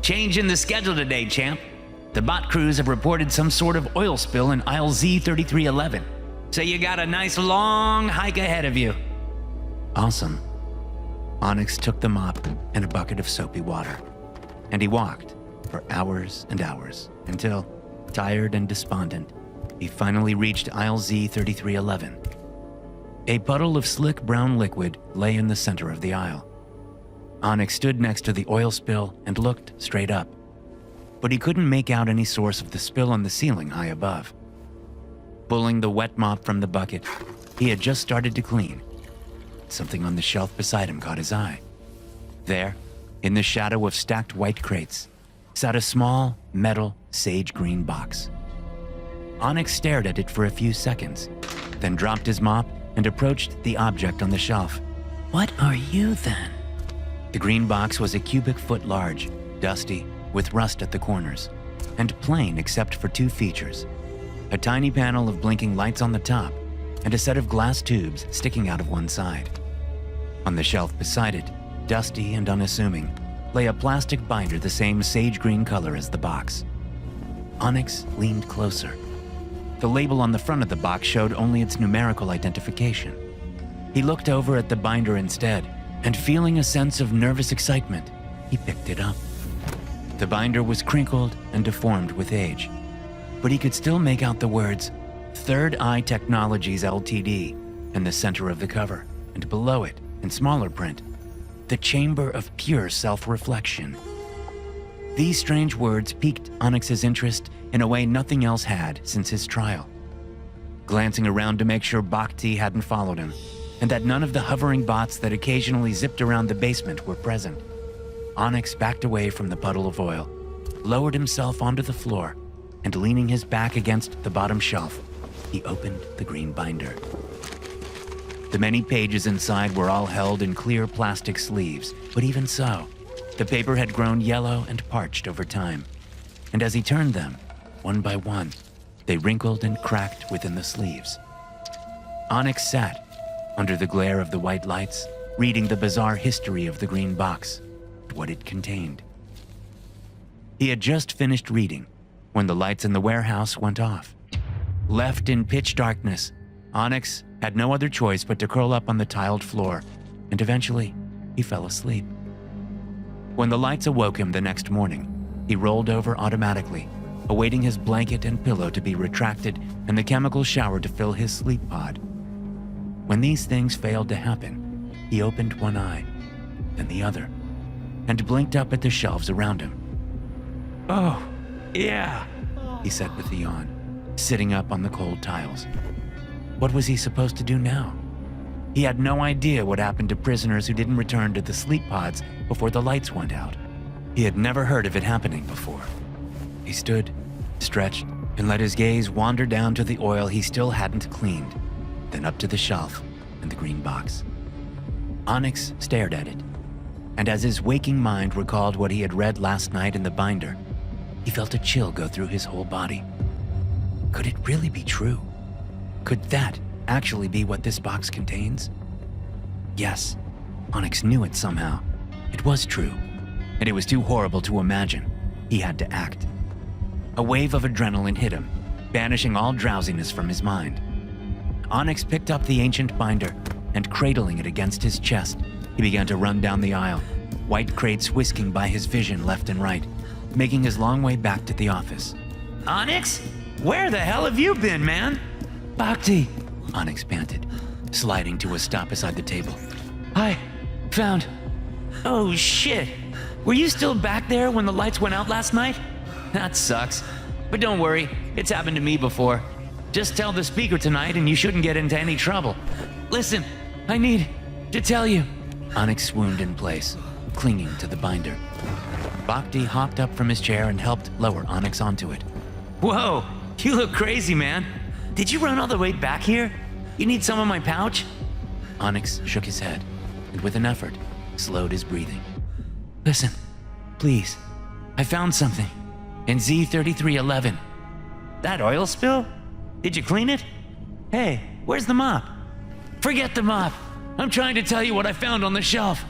Speaker 2: Change in the schedule today, champ. The bot crews have reported some sort of oil spill in aisle Z3311. So you got a nice long hike ahead of you.
Speaker 1: Awesome. Onyx took the mop and a bucket of soapy water, and he walked for hours and hours until, tired and despondent, he finally reached aisle Z3311. A puddle of slick brown liquid lay in the center of the aisle. Onyx stood next to the oil spill and looked straight up, but he couldn't make out any source of the spill on the ceiling high above. Pulling the wet mop from the bucket, he had just started to clean. Something on the shelf beside him caught his eye. There, in the shadow of stacked white crates, sat a small, metal, sage-green box. Onyx stared at it for a few seconds, then dropped his mop and approached the object on the shelf.
Speaker 2: What are you then?
Speaker 1: The green box was a cubic foot large, dusty, with rust at the corners, and plain except for two features: a tiny panel of blinking lights on the top, and a set of glass tubes sticking out of one side. On the shelf beside it, dusty and unassuming, lay a plastic binder the same sage-green color as the box. Onyx leaned closer. The label on the front of the box showed only its numerical identification. He looked over at the binder instead, and feeling a sense of nervous excitement, he picked it up. The binder was crinkled and deformed with age, but he could still make out the words Third Eye Technologies Ltd. In the center of the cover, and below it, in smaller print, the Chamber of Pure Self-Reflection. These strange words piqued Onyx's interest in a way nothing else had since his trial. Glancing around to make sure Bhakti hadn't followed him, and that none of the hovering bots that occasionally zipped around the basement were present, Onyx backed away from the puddle of oil, lowered himself onto the floor, and leaning his back against the bottom shelf, he opened the green binder. The many pages inside were all held in clear plastic sleeves, but even so, the paper had grown yellow and parched over time, and as he turned them, one by one, they wrinkled and cracked within the sleeves. Onyx sat, under the glare of the white lights, reading the bizarre history of the green box, and what it contained. He had just finished reading when the lights in the warehouse went off. Left in pitch darkness, Onyx had no other choice but to curl up on the tiled floor, and eventually, he fell asleep. When the lights awoke him the next morning, he rolled over automatically, awaiting his blanket and pillow to be retracted and the chemical shower to fill his sleep pod. When these things failed to happen, he opened one eye, then the other, and blinked up at the shelves around him.
Speaker 2: Oh, yeah.
Speaker 1: He said with a yawn, sitting up on the cold tiles. What was he supposed to do now? He had no idea what happened to prisoners who didn't return to the sleep pods before the lights went out. He had never heard of it happening before. He stood, stretched, and let his gaze wander down to the oil he still hadn't cleaned, then up to the shelf and the green box. Onyx stared at it, and as his waking mind recalled what he had read last night in the binder, he felt a chill go through his whole body. Could it really be true? Could that actually be what this box contains? Yes, Onyx knew it somehow. It was true, and it was too horrible to imagine. He had to act. A wave of adrenaline hit him, banishing all drowsiness from his mind. Onyx picked up the ancient binder, and cradling it against his chest, he began to run down the aisle, white crates whisking by his vision left and right, making his long way back to the office.
Speaker 2: Onyx? Where the hell have you been, man?
Speaker 1: Bhakti, Onyx panted, sliding to a stop beside the table.
Speaker 3: I found...
Speaker 2: Oh, shit. Were you still back there when the lights went out last night? That sucks. But don't worry, it's happened to me before. Just tell the speaker tonight and you shouldn't get into any trouble. Listen, I need to tell you.
Speaker 1: Onyx swooned in place, clinging to the binder. Bhakti hopped up from his chair and helped lower Onyx onto it.
Speaker 2: Whoa, you look crazy, man. Did you run all the way back here? You need some of my pouch?
Speaker 1: Onyx shook his head, and with an effort, slowed his breathing. Listen, please. I found something. In Z3311.
Speaker 2: That oil spill?
Speaker 3: Did you clean it? Hey, where's the mop? Forget the mop. I'm trying to tell you what I found on the shelf.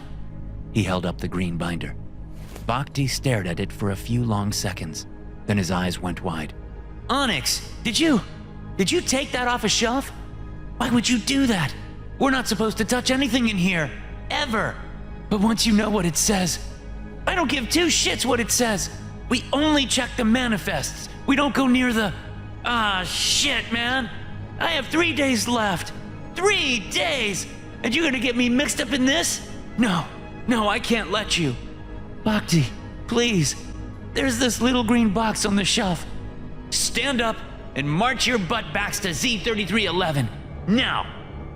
Speaker 1: He held up the green binder. Bhakti stared at it for a few long seconds. Then his eyes went wide.
Speaker 3: Onyx, did you take that off a shelf? Why would you do that? We're not supposed to touch anything in here, ever. But once you know what it says, I don't give two shits what it says. We only check the manifests. We don't go near the... Ah, shit, man. I have 3 days left. 3 days! And you're gonna get me mixed up in this? No, I can't let you. Bhakti, please. There's this little green box on the shelf. Stand up and march your butt backs to Z3311. Now!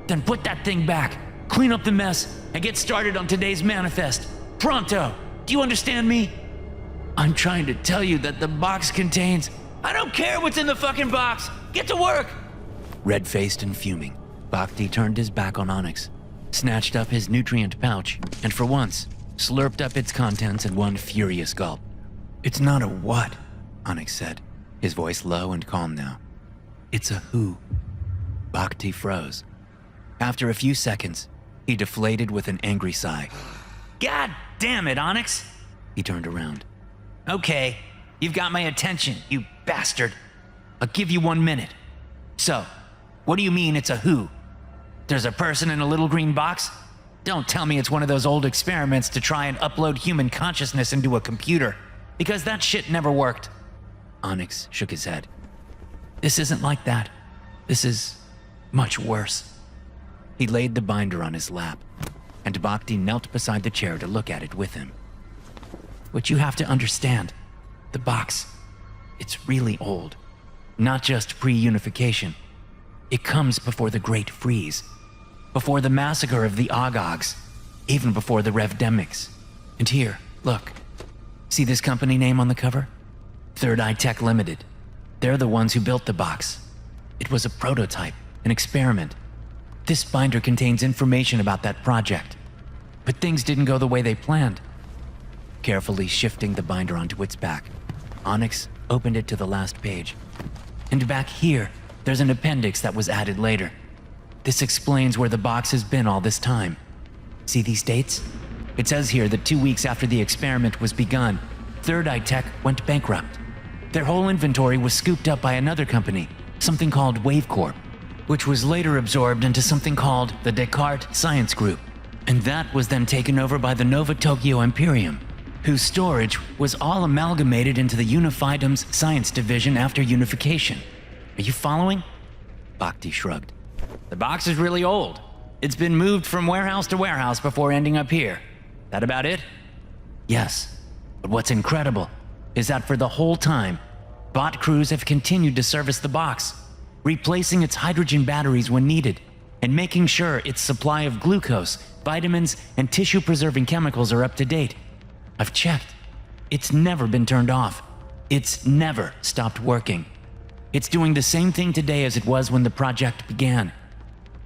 Speaker 3: Then put that thing back, clean up the mess, and get started on today's manifest. Pronto! Do you understand me? I'm trying to tell you that the box contains... I don't care what's in the fucking box! Get to work!
Speaker 1: Red-faced and fuming, Bhakti turned his back on Onyx, snatched up his nutrient pouch, and for once, slurped up its contents in one furious gulp. It's not a what, Onyx said, his voice low and calm now. It's a who. Bhakti froze. After a few seconds, he deflated with an angry sigh.
Speaker 3: God damn it, Onyx!
Speaker 1: He turned around.
Speaker 3: Okay, you've got my attention, you bastard. I'll give you 1 minute. So, what do you mean it's a who? There's a person in a little green box? Don't tell me it's one of those old experiments to try and upload human consciousness into a computer, because that shit never worked.
Speaker 1: Onyx shook his head.
Speaker 3: This isn't like that. This is much worse.
Speaker 1: He laid the binder on his lap, and Bhakti knelt beside the chair to look at it with him.
Speaker 3: What you have to understand, the box, it's really old. Not just pre-unification. It comes before the Great Freeze, before the massacre of the Ogogs, even before the Revdemics. And here, look. See this company name on the cover? Third Eye Tech Limited. They're the ones who built the box. It was a prototype, an experiment. This binder contains information about that project. But things didn't go the way they planned.
Speaker 1: Carefully shifting the binder onto its back, Onyx opened it to the last page.
Speaker 3: And back here, there's an appendix that was added later. This explains where the box has been all this time. See these dates? It says here that 2 weeks after the experiment was begun, Third Eye Tech went bankrupt. Their whole inventory was scooped up by another company, something called WaveCorp, which was later absorbed into something called the Descartes Science Group. And that was then taken over by the Nova Tokyo Imperium, whose storage was all amalgamated into the Unifiedum's science division after unification. Are you following?
Speaker 1: Bhakti shrugged.
Speaker 3: The box is really old. It's been moved from warehouse to warehouse before ending up here. That about it? Yes. But what's incredible is that for the whole time, bot crews have continued to service the box, replacing its hydrogen batteries when needed, and making sure its supply of glucose, vitamins, and tissue-preserving chemicals are up to date. I've checked. It's never been turned off. It's never stopped working. It's doing the same thing today as it was when the project began.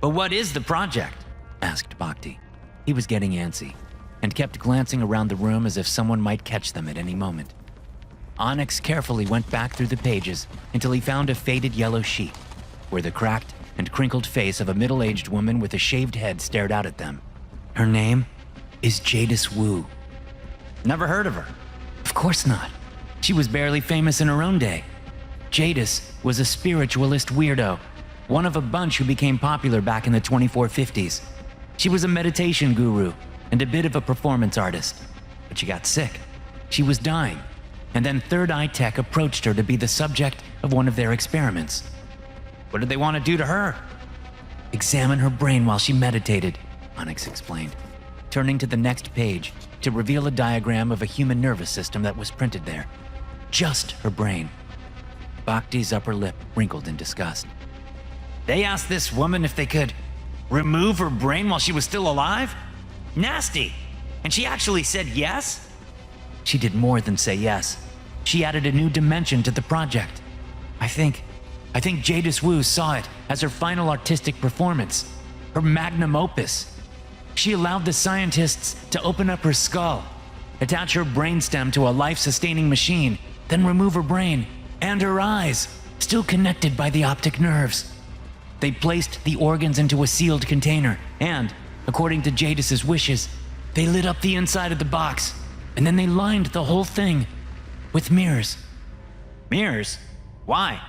Speaker 3: But what is the project? Asked Bhakti. He was getting antsy, and kept glancing around the room as if someone might catch them at any moment. Onyx carefully went back through the pages until he found a faded yellow sheet, where the cracked and crinkled face of a middle-aged woman with a shaved head stared out at them. Her name is Jadis Wu. Never heard of her. Of course not. She was barely famous in her own day. Jadis was a spiritualist weirdo, one of a bunch who became popular back in the 2450s. She was a meditation guru and a bit of a performance artist. But she got sick. She was dying. And then Third Eye Tech approached her to be the subject of one of their experiments. What did they want to do to her? Examine her brain while she meditated, Onyx explained, turning to the next page to reveal a diagram of a human nervous system that was printed there. Just her brain. Bhakti's upper lip wrinkled in disgust. They asked this woman if they could remove her brain while she was still alive? Nasty! And she actually said yes? She did more than say yes. She added a new dimension to the project. I think Jadis Wu saw it as her final artistic performance, her magnum opus. She allowed the scientists to open up her skull, attach her brainstem to a life-sustaining machine, then remove her brain and her eyes.
Speaker 1: still connected by the optic nerves. They placed the organs into a sealed container, and, according to Jadis's wishes, they lit up the inside of the box, and then they lined the whole thing with mirrors.
Speaker 3: Mirrors? Why?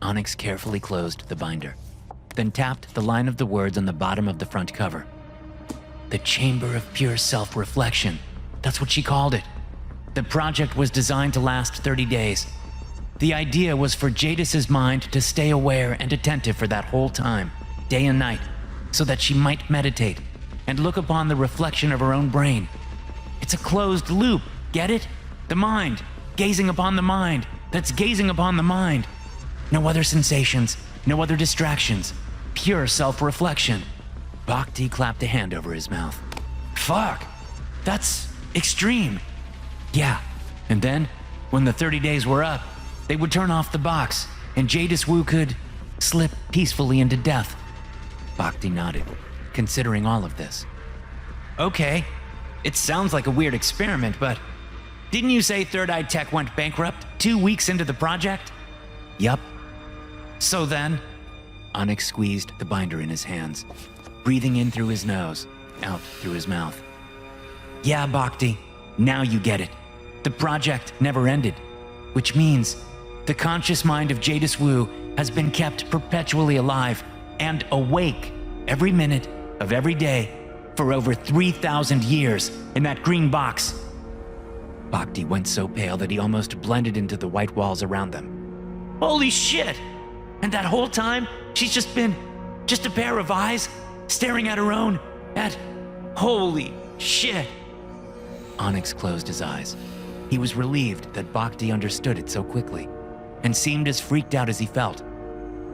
Speaker 1: Onyx carefully closed the binder, then tapped the line of the words on the bottom of the front cover. The Chamber of Pure Self-Reflection. That's what she called it. The project was designed to last 30 days. The idea was for Jadis's mind to stay aware and attentive for that whole time, day and night, so that she might meditate and look upon the reflection of her own brain. It's a closed loop, get it? The mind, gazing upon the mind, that's gazing upon the mind. No other sensations, no other distractions, pure self-reflection. Bhakti clapped a hand over his mouth. Fuck, that's extreme. Yeah, and then, when the 30 days were up, they would turn off the box, and Jadis Wu could slip peacefully into death. Bhakti nodded, considering all of this.
Speaker 3: Okay, it sounds like a weird experiment, but didn't you say Third Eye Tech went bankrupt 2 weeks into the project?
Speaker 1: Yup.
Speaker 3: So then,
Speaker 1: Onyx squeezed the binder in his hands, breathing in through his nose, out through his mouth. Yeah, Bhakti, now you get it. The project never ended, which means the conscious mind of Jadis Wu has been kept perpetually alive and awake every minute of every day for over 3,000 years in that green box. Bhakti went so pale that he almost blended into the white walls around them. Holy shit! And that whole time, she's just been a pair of eyes staring at her own, holy shit! Onyx closed his eyes. He was relieved that Bhakti understood it so quickly, and seemed as freaked out as he felt.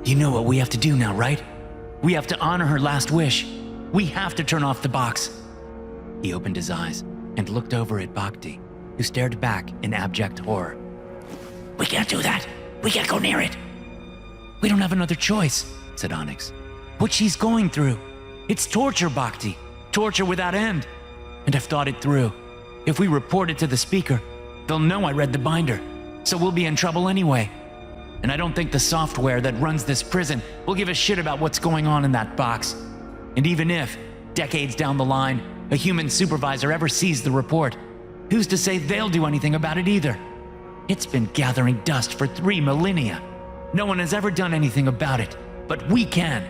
Speaker 1: You know what we have to do now, right? We have to honor her last wish. We have to turn off the box. He opened his eyes and looked over at Bhakti, who stared back in abject horror. We can't do that. We can't go near it. We don't have another choice, said Onyx. What she's going through, it's torture, Bhakti. Torture without end. And I've thought it through. If we report it to the speaker, they'll know I read the binder, so we'll be in trouble anyway. And I don't think the software that runs this prison will give a shit about what's going on in that box. And even if, decades down the line, a human supervisor ever sees the report, who's to say they'll do anything about it either? It's been gathering dust for 3 millennia. No one has ever done anything about it, but we can.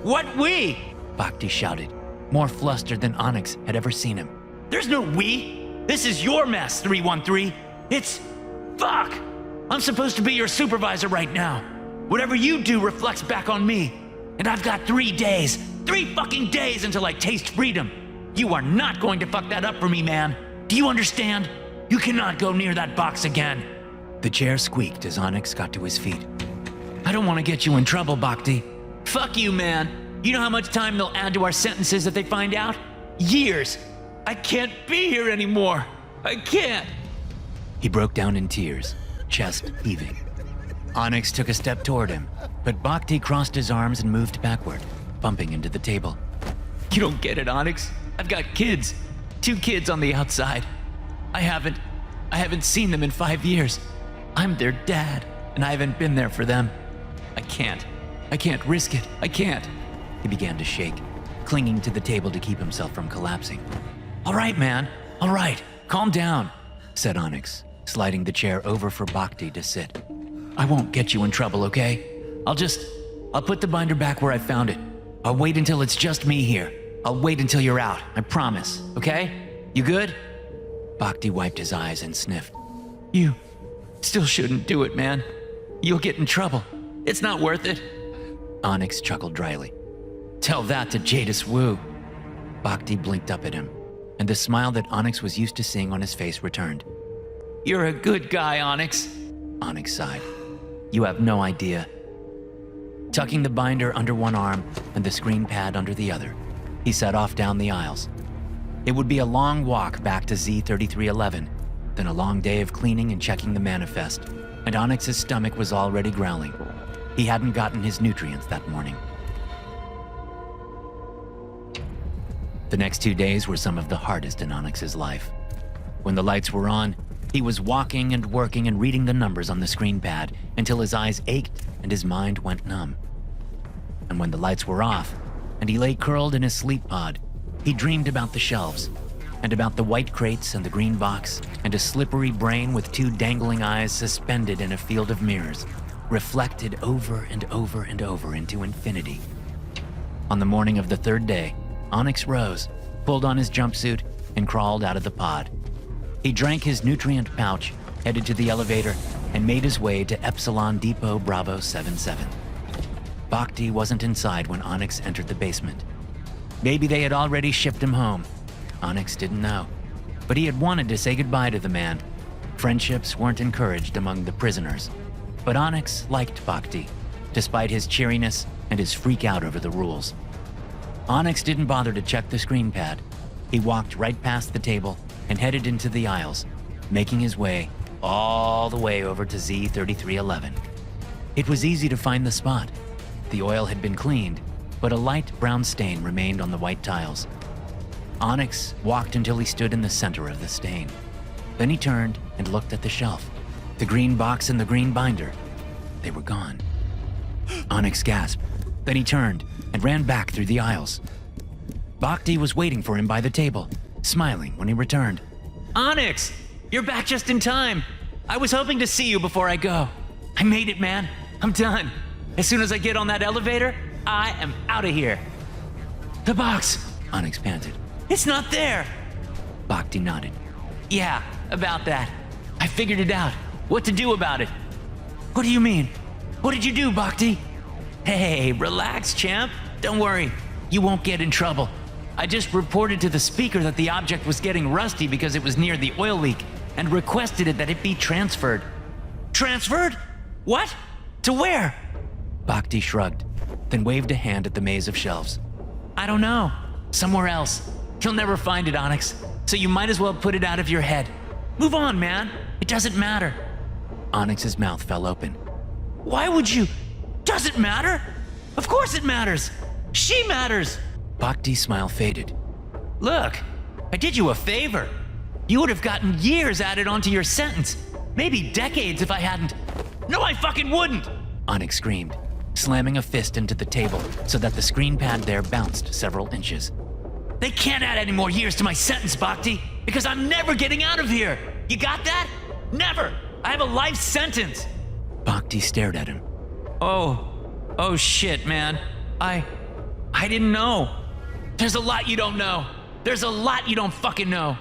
Speaker 1: What we? Bhakti shouted, more flustered than Onyx had ever seen him. There's no we. This is your mess, 313. It's... fuck! I'm supposed to be your supervisor right now. Whatever you do reflects back on me. And I've got 3 days. 3 fucking days until I taste freedom. You are not going to fuck that up for me, man. Do you understand? You cannot go near that box again. The chair squeaked as Onyx got to his feet. I don't want to get you in trouble, Bhakti. Fuck you, man. You know how much time they'll add to our sentences if they find out? Years. I can't be here anymore. I can't. He broke down in tears, chest heaving. Onyx took a step toward him, but Bhakti crossed his arms and moved backward, bumping into the table. You don't get it, Onyx. I've got kids. 2 kids on the outside. I haven't seen them in 5 years. I'm their dad, and I haven't been there for them. I can't risk it. I can't. He began to shake, clinging to the table to keep himself from collapsing. All right, man. All right. Calm down, said Onyx, sliding the chair over for Bhakti to sit. I won't get you in trouble, okay? I'll put the binder back where I found it. I'll wait until it's just me here. I'll wait until you're out, I promise, okay? You good? Bhakti wiped his eyes and sniffed. You still shouldn't do it, man. You'll get in trouble. It's not worth it. Onyx chuckled dryly. Tell that to Jadis Wu. Bhakti blinked up at him, and the smile that Onyx was used to seeing on his face returned. You're a good guy, Onyx. Onyx sighed. You have no idea. Tucking the binder under one arm and the screen pad under the other, he set off down the aisles. It would be a long walk back to Z3311, then a long day of cleaning and checking the manifest, and Onyx's stomach was already growling. He hadn't gotten his nutrients that morning. The next 2 days were some of the hardest in Onyx's life. When the lights were on, He was walking and working and reading the numbers on the screen pad until his eyes ached and his mind went numb. And when the lights were off and he lay curled in his sleep pod, he dreamed about the shelves and about the white crates and the green box and a slippery brain with two dangling eyes suspended in a field of mirrors, reflected over and over and over into infinity. On the morning of the third day, Onyx rose, pulled on his jumpsuit, and crawled out of the pod. He drank his nutrient pouch, headed to the elevator, and made his way to Epsilon Depot Bravo 77. Bhakti wasn't inside when Onyx entered the basement. Maybe they had already shipped him home. Onyx didn't know. But he had wanted to say goodbye to the man. Friendships weren't encouraged among the prisoners. But Onyx liked Bhakti, despite his cheeriness and his freak out over the rules. Onyx didn't bother to check the screen pad. He walked right past the table and headed into the aisles, making his way all the way over to Z3311. It was easy to find the spot. The oil had been cleaned, but a light brown stain remained on the white tiles. Onyx walked until he stood in the center of the stain. Then he turned and looked at the shelf. The green box and the green binder, they were gone. Onyx gasped. Then he turned and ran back through the aisles. Bhakti was waiting for him by the table, smiling when he returned.
Speaker 3: Onyx, you're back just in time. I was hoping to see you before I go. I made it, man. I'm done. As soon as I get on that elevator, I am out of here. The box,
Speaker 1: Onyx panted.
Speaker 3: It's not there.
Speaker 1: Bhakti nodded.
Speaker 3: Yeah, about that. I figured it out. What to do about it. What do you mean? What did you do, Bhakti? Hey, relax, champ. Don't worry. You won't get in trouble. I just reported to the speaker that the object was getting rusty because it was near the oil leak and requested that it be transferred. Transferred? What? To where?
Speaker 1: Bhakti shrugged, then waved a hand at the maze of shelves.
Speaker 3: I don't know. Somewhere else. You'll never find it, Onyx, so you might as well put it out of your head. Move on, man. It doesn't matter.
Speaker 1: Onyx's mouth fell open.
Speaker 3: Why would you? Does it matter? Of course it matters. She matters.
Speaker 1: Bhakti's smile faded.
Speaker 3: Look, I did you a favor. You would have gotten years added onto your sentence. Maybe decades if I hadn't. No, I fucking wouldn't!
Speaker 1: Onyx screamed, slamming a fist into the table so that the screen pad there bounced several inches.
Speaker 3: They can't add any more years to my sentence, Bhakti, because I'm never getting out of here. You got that? Never. I have a life sentence.
Speaker 1: Bhakti stared at him.
Speaker 3: Oh shit, man. I didn't know. There's a lot you don't know. There's a lot you don't fucking know.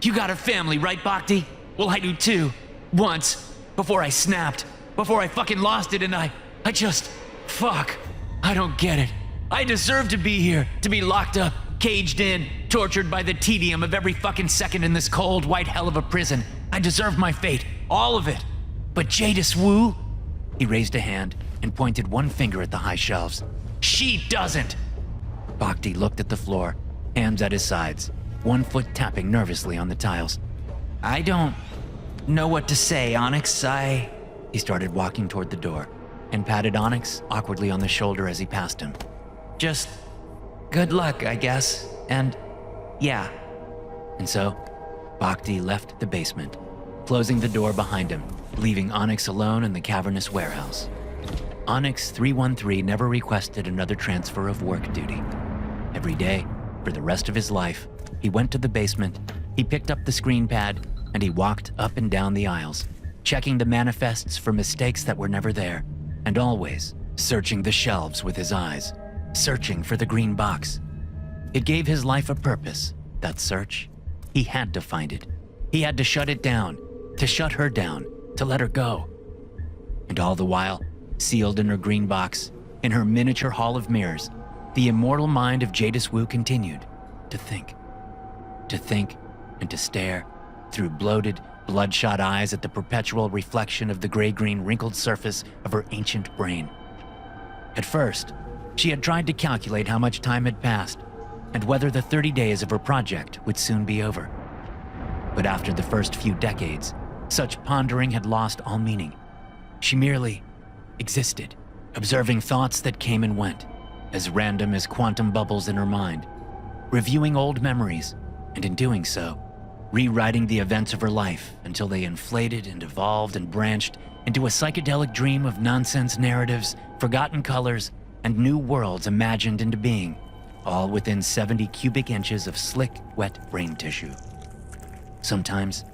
Speaker 3: You got a family, right, Bhakti? Well, I do too. Once, before I snapped, before I fucking lost it, and I just, fuck. I don't get it. I deserve to be here, to be locked up, caged in, tortured by the tedium of every fucking second in this cold, white hell of a prison. I deserve my fate, all of it. But Jadis Wu?
Speaker 1: He raised a hand and pointed one finger at the high shelves.
Speaker 3: She doesn't.
Speaker 1: Bhakti looked at the floor, hands at his sides, one foot tapping nervously on the tiles.
Speaker 3: I don't know what to say, Onyx.
Speaker 1: He started walking toward the door and patted Onyx awkwardly on the shoulder as he passed him.
Speaker 3: Just good luck, I guess. And yeah.
Speaker 1: And so, Bhakti left the basement, closing the door behind him, leaving Onyx alone in the cavernous warehouse. Onyx 313 never requested another transfer of work duty. Every day, for the rest of his life, he went to the basement, he picked up the screen pad, and he walked up and down the aisles, checking the manifests for mistakes that were never there, and always searching the shelves with his eyes, searching for the green box. It gave his life a purpose, that search. He had to find it. He had to shut it down, to shut her down, to let her go. And all the while, sealed in her green box, in her miniature hall of mirrors, the immortal mind of Jadis Wu continued to think and to stare through bloated, bloodshot eyes at the perpetual reflection of the gray-green wrinkled surface of her ancient brain. At first, she had tried to calculate how much time had passed and whether the 30 days of her project would soon be over. But after the first few decades, such pondering had lost all meaning. She merely existed, observing thoughts that came and went, as random as quantum bubbles in her mind, reviewing old memories, and in doing so, rewriting the events of her life until they inflated and evolved and branched into a psychedelic dream of nonsense narratives, forgotten colors, and new worlds imagined into being, all within 70 cubic inches of slick, wet brain tissue. Sometimes,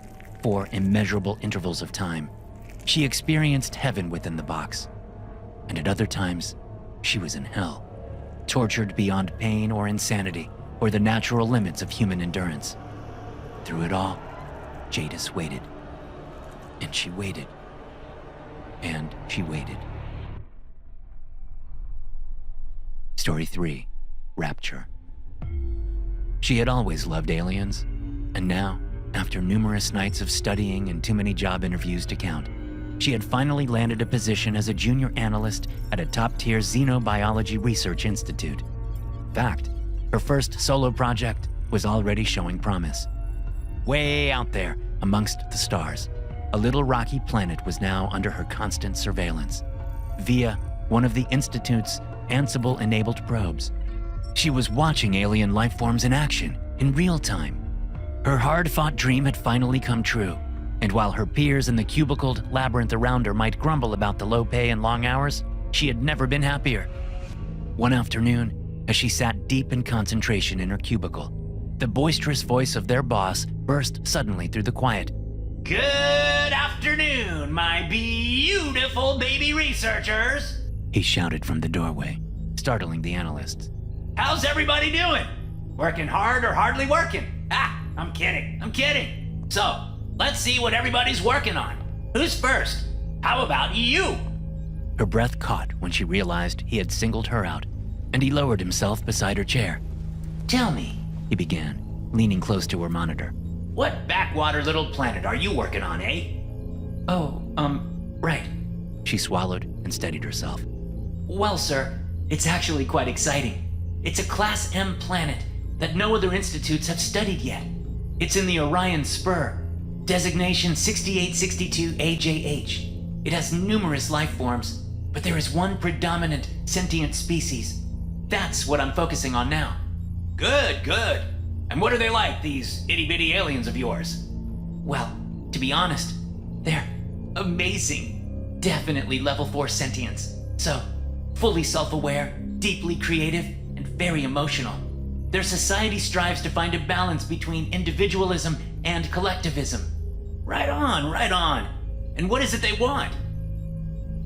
Speaker 1: for immeasurable intervals of time, she experienced heaven within the box, and at other times, she was in hell, tortured beyond pain or insanity or the natural limits of human endurance. Through it all, Jadis waited. And she waited. And she waited. Story 3, Rapture. She had always loved aliens, and now, after numerous nights of studying and too many job interviews to count, she had finally landed a position as a junior analyst at a top-tier xenobiology research institute. In fact, her first solo project was already showing promise. Way out there, amongst the stars, a little rocky planet was now under her constant surveillance, via one of the Institute's Ansible-enabled probes. She was watching alien life forms in action, in real time. Her hard-fought dream had finally come true, and while her peers in the cubicled labyrinth around her might grumble about the low pay and long hours, she had never been happier. One afternoon, as she sat deep in concentration in her cubicle, the boisterous voice of their boss burst suddenly through the quiet.
Speaker 2: Good afternoon, my beautiful baby researchers.
Speaker 1: He shouted from the doorway, startling the analysts.
Speaker 2: How's everybody doing? Working hard or hardly working? I'm kidding. So, let's see what everybody's working on. Who's first? How about you?
Speaker 1: Her breath caught when she realized he had singled her out, and he lowered himself beside her chair.
Speaker 2: Tell me,
Speaker 1: He began, leaning close to her monitor.
Speaker 2: what backwater little planet are you working on, eh?
Speaker 3: Right.
Speaker 1: She swallowed and steadied herself.
Speaker 3: Well, sir, it's actually quite exciting. It's a Class M planet that no other institutes have studied yet. It's in the Orion Spur, designation 6862 AJH. It has numerous life forms, but there is one predominant sentient species. That's what I'm focusing on now.
Speaker 2: Good. And what are they like, these itty-bitty aliens of yours?
Speaker 3: Well, to be honest, they're amazing. Definitely level 4 sentience. So, fully self-aware, deeply creative, and very emotional. Their society strives to find a balance between individualism and collectivism.
Speaker 2: Right on. And what is it they want?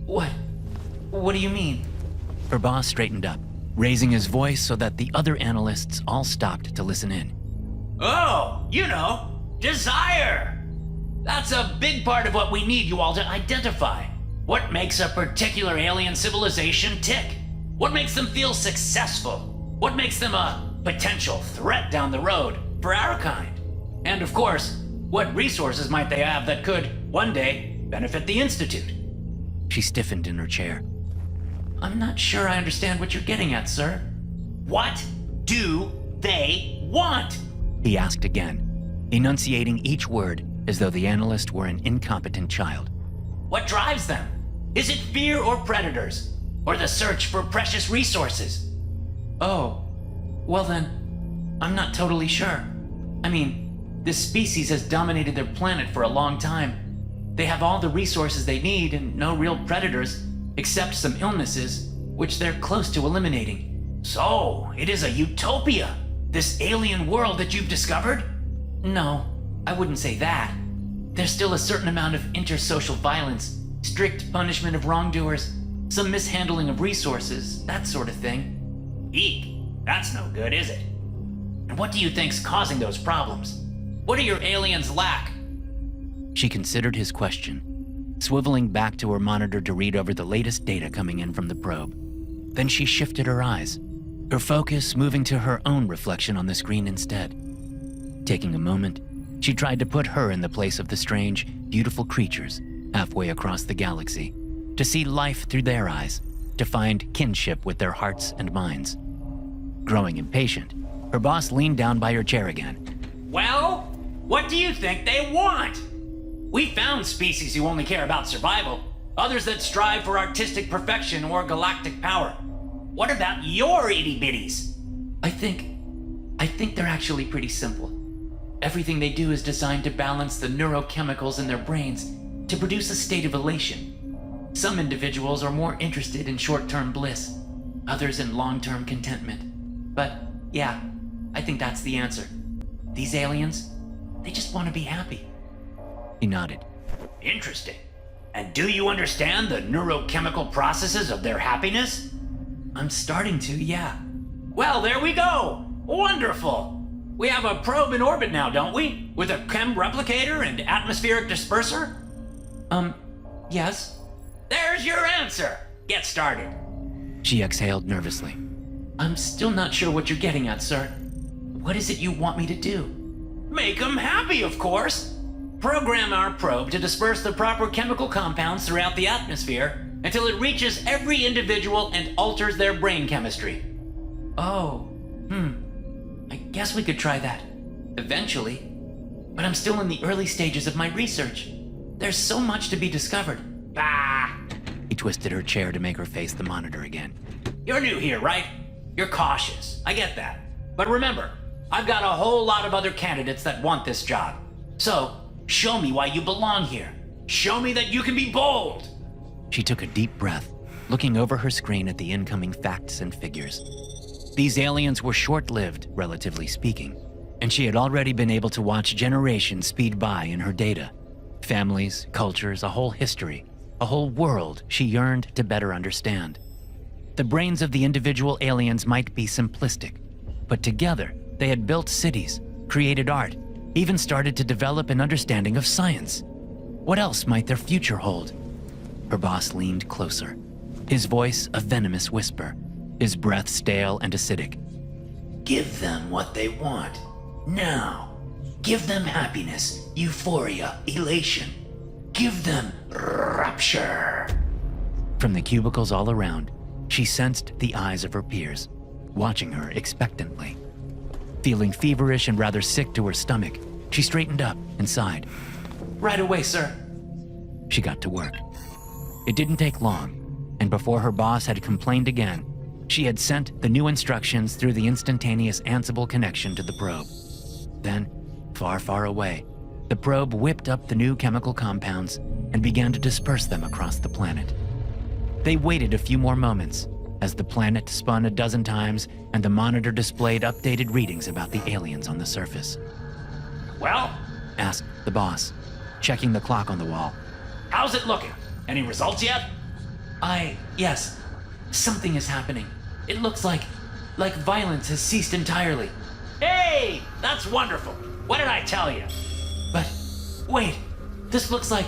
Speaker 3: What do you mean?
Speaker 1: Her boss straightened up, raising his voice so that the other analysts all stopped to listen in.
Speaker 2: Oh, desire. That's a big part of what we need you all to identify. What makes a particular alien civilization tick? What makes them feel successful? What makes them a potential threat down the road for our kind? And of course, what resources might they have that could, one day, benefit the Institute?
Speaker 1: She stiffened in her chair.
Speaker 3: I'm not sure I understand what you're getting at, sir.
Speaker 2: What do they want?
Speaker 1: He asked again, enunciating each word as though the analyst were an incompetent child.
Speaker 2: What drives them? Is it fear or predators? Or the search for precious resources?
Speaker 3: Oh, well then, I'm not totally sure. I mean, this species has dominated their planet for a long time. They have all the resources they need and no real predators, except some illnesses, which they're close to eliminating.
Speaker 2: So, it is a utopia, this alien world that you've discovered?
Speaker 3: No, I wouldn't say that. There's still a certain amount of intersocial violence, strict punishment of wrongdoers, some mishandling of resources, that sort of thing.
Speaker 2: Eek, that's no good, is it? And what do you think's causing those problems? What do your aliens lack?
Speaker 1: She considered his question, swiveling back to her monitor to read over the latest data coming in from the probe. Then she shifted her eyes, her focus moving to her own reflection on the screen instead. Taking a moment, she tried to put her in the place of the strange, beautiful creatures halfway across the galaxy, to see life through their eyes, to find kinship with their hearts and minds. Growing impatient, her boss leaned down by her chair again.
Speaker 2: Well, what do you think they want? We found species who only care about survival, others that strive for artistic perfection or galactic power. What about your itty-bitties?
Speaker 3: I think they're actually pretty simple. Everything they do is designed to balance the neurochemicals in their brains to produce a state of elation. Some individuals are more interested in short-term bliss, others in long-term contentment. But yeah, I think that's the answer. These aliens, they just want to be happy.
Speaker 1: He nodded.
Speaker 2: Interesting. And do you understand the neurochemical processes of their happiness?
Speaker 3: I'm starting to, yeah.
Speaker 2: Well, there we go. Wonderful. We have a probe in orbit now, don't we? With a chem replicator and atmospheric disperser?
Speaker 3: Yes.
Speaker 2: There's your answer. Get started.
Speaker 1: She exhaled nervously.
Speaker 3: I'm still not sure what you're getting at, sir. What is it you want me to do?
Speaker 2: Make them happy, of course. Program our probe to disperse the proper chemical compounds throughout the atmosphere until it reaches every individual and alters their brain chemistry.
Speaker 3: Oh, I guess we could try that. Eventually. But I'm still in the early stages of my research. There's so much to be discovered.
Speaker 2: Bah!
Speaker 1: He twisted her chair to make her face the monitor again.
Speaker 2: You're new here, right? You're cautious. I get that. But remember, I've got a whole lot of other candidates that want this job. So, show me why you belong here. Show me that you can be bold.
Speaker 1: She took a deep breath, looking over her screen at the incoming facts and figures. These aliens were short-lived, relatively speaking, and she had already been able to watch generations speed by in her data. Families, cultures, a whole history, a whole world she yearned to better understand. The brains of the individual aliens might be simplistic, but together they had built cities, created art, even started to develop an understanding of science. What else might their future hold? Her boss leaned closer, his voice a venomous whisper, his breath stale and acidic.
Speaker 2: Give them what they want. Now. Give them happiness, euphoria, elation. Give them rapture.
Speaker 1: From the cubicles all around, she sensed the eyes of her peers, watching her expectantly. Feeling feverish and rather sick to her stomach, she straightened up and sighed.
Speaker 3: Right away, sir.
Speaker 1: She got to work. It didn't take long, and before her boss had complained again, she had sent the new instructions through the instantaneous Ansible connection to the probe. Then, far, far away, the probe whipped up the new chemical compounds and began to disperse them across the planet. They waited a few more moments as the planet spun a dozen times and the monitor displayed updated readings about the aliens on the surface.
Speaker 2: Well,
Speaker 1: Asked the boss, checking the clock on the wall.
Speaker 2: how's it looking? Any results yet?
Speaker 3: Yes. Something is happening. It looks like violence has ceased entirely.
Speaker 2: Hey, that's wonderful. What did I tell you?
Speaker 3: But, wait, this looks like,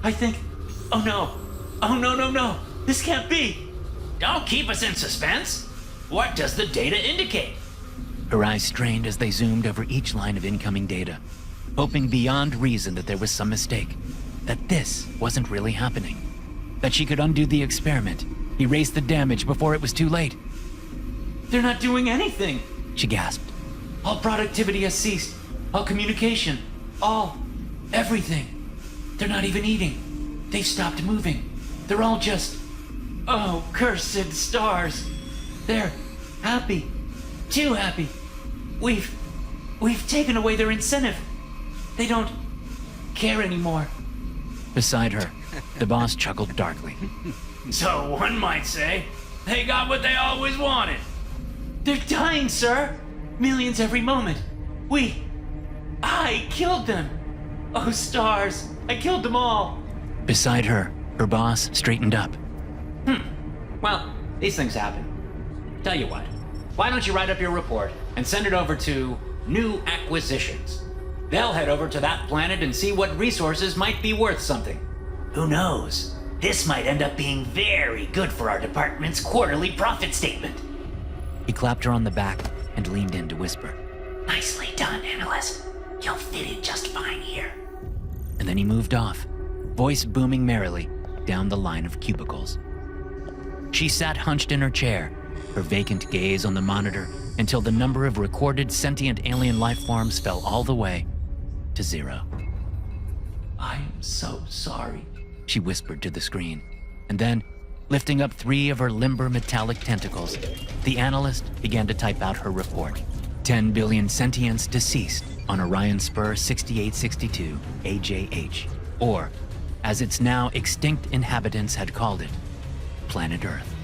Speaker 3: I think, oh no, this can't be.
Speaker 2: Don't keep us in suspense. What does the data indicate?
Speaker 1: Her eyes strained as they zoomed over each line of incoming data, hoping beyond reason that there was some mistake, that this wasn't really happening, that she could undo the experiment, erase the damage before it was too late.
Speaker 3: They're not doing anything.
Speaker 1: She gasped.
Speaker 3: All productivity has ceased. All communication. Everything. They're not even eating. They've stopped moving. They're all just, oh, cursed stars. They're happy. Too happy. We've taken away their incentive. They don't care anymore.
Speaker 1: Beside her, the boss chuckled darkly.
Speaker 2: So one might say, they got what they always wanted.
Speaker 3: They're dying, sir. Millions every moment. I killed them. Oh, stars. I killed them all.
Speaker 1: Beside her boss straightened up.
Speaker 2: Well, these things happen. Tell you what, why don't you write up your report and send it over to New Acquisitions? They'll head over to that planet and see what resources might be worth something. Who knows? This might end up being very good for our department's quarterly profit statement.
Speaker 1: He clapped her on the back and leaned in to whisper.
Speaker 2: Nicely done, analyst. You'll fit in just fine here.
Speaker 1: And then he moved off, voice booming merrily down the line of cubicles. She sat hunched in her chair, her vacant gaze on the monitor until the number of recorded sentient alien life forms fell all the way to 0.
Speaker 3: I'm so sorry.
Speaker 1: She whispered to the screen, and then, lifting up 3 of her limber metallic tentacles, the analyst began to type out her report, 10 billion sentients deceased on Orion Spur 6862 AJH, or, as its now extinct inhabitants had called it, Planet Earth.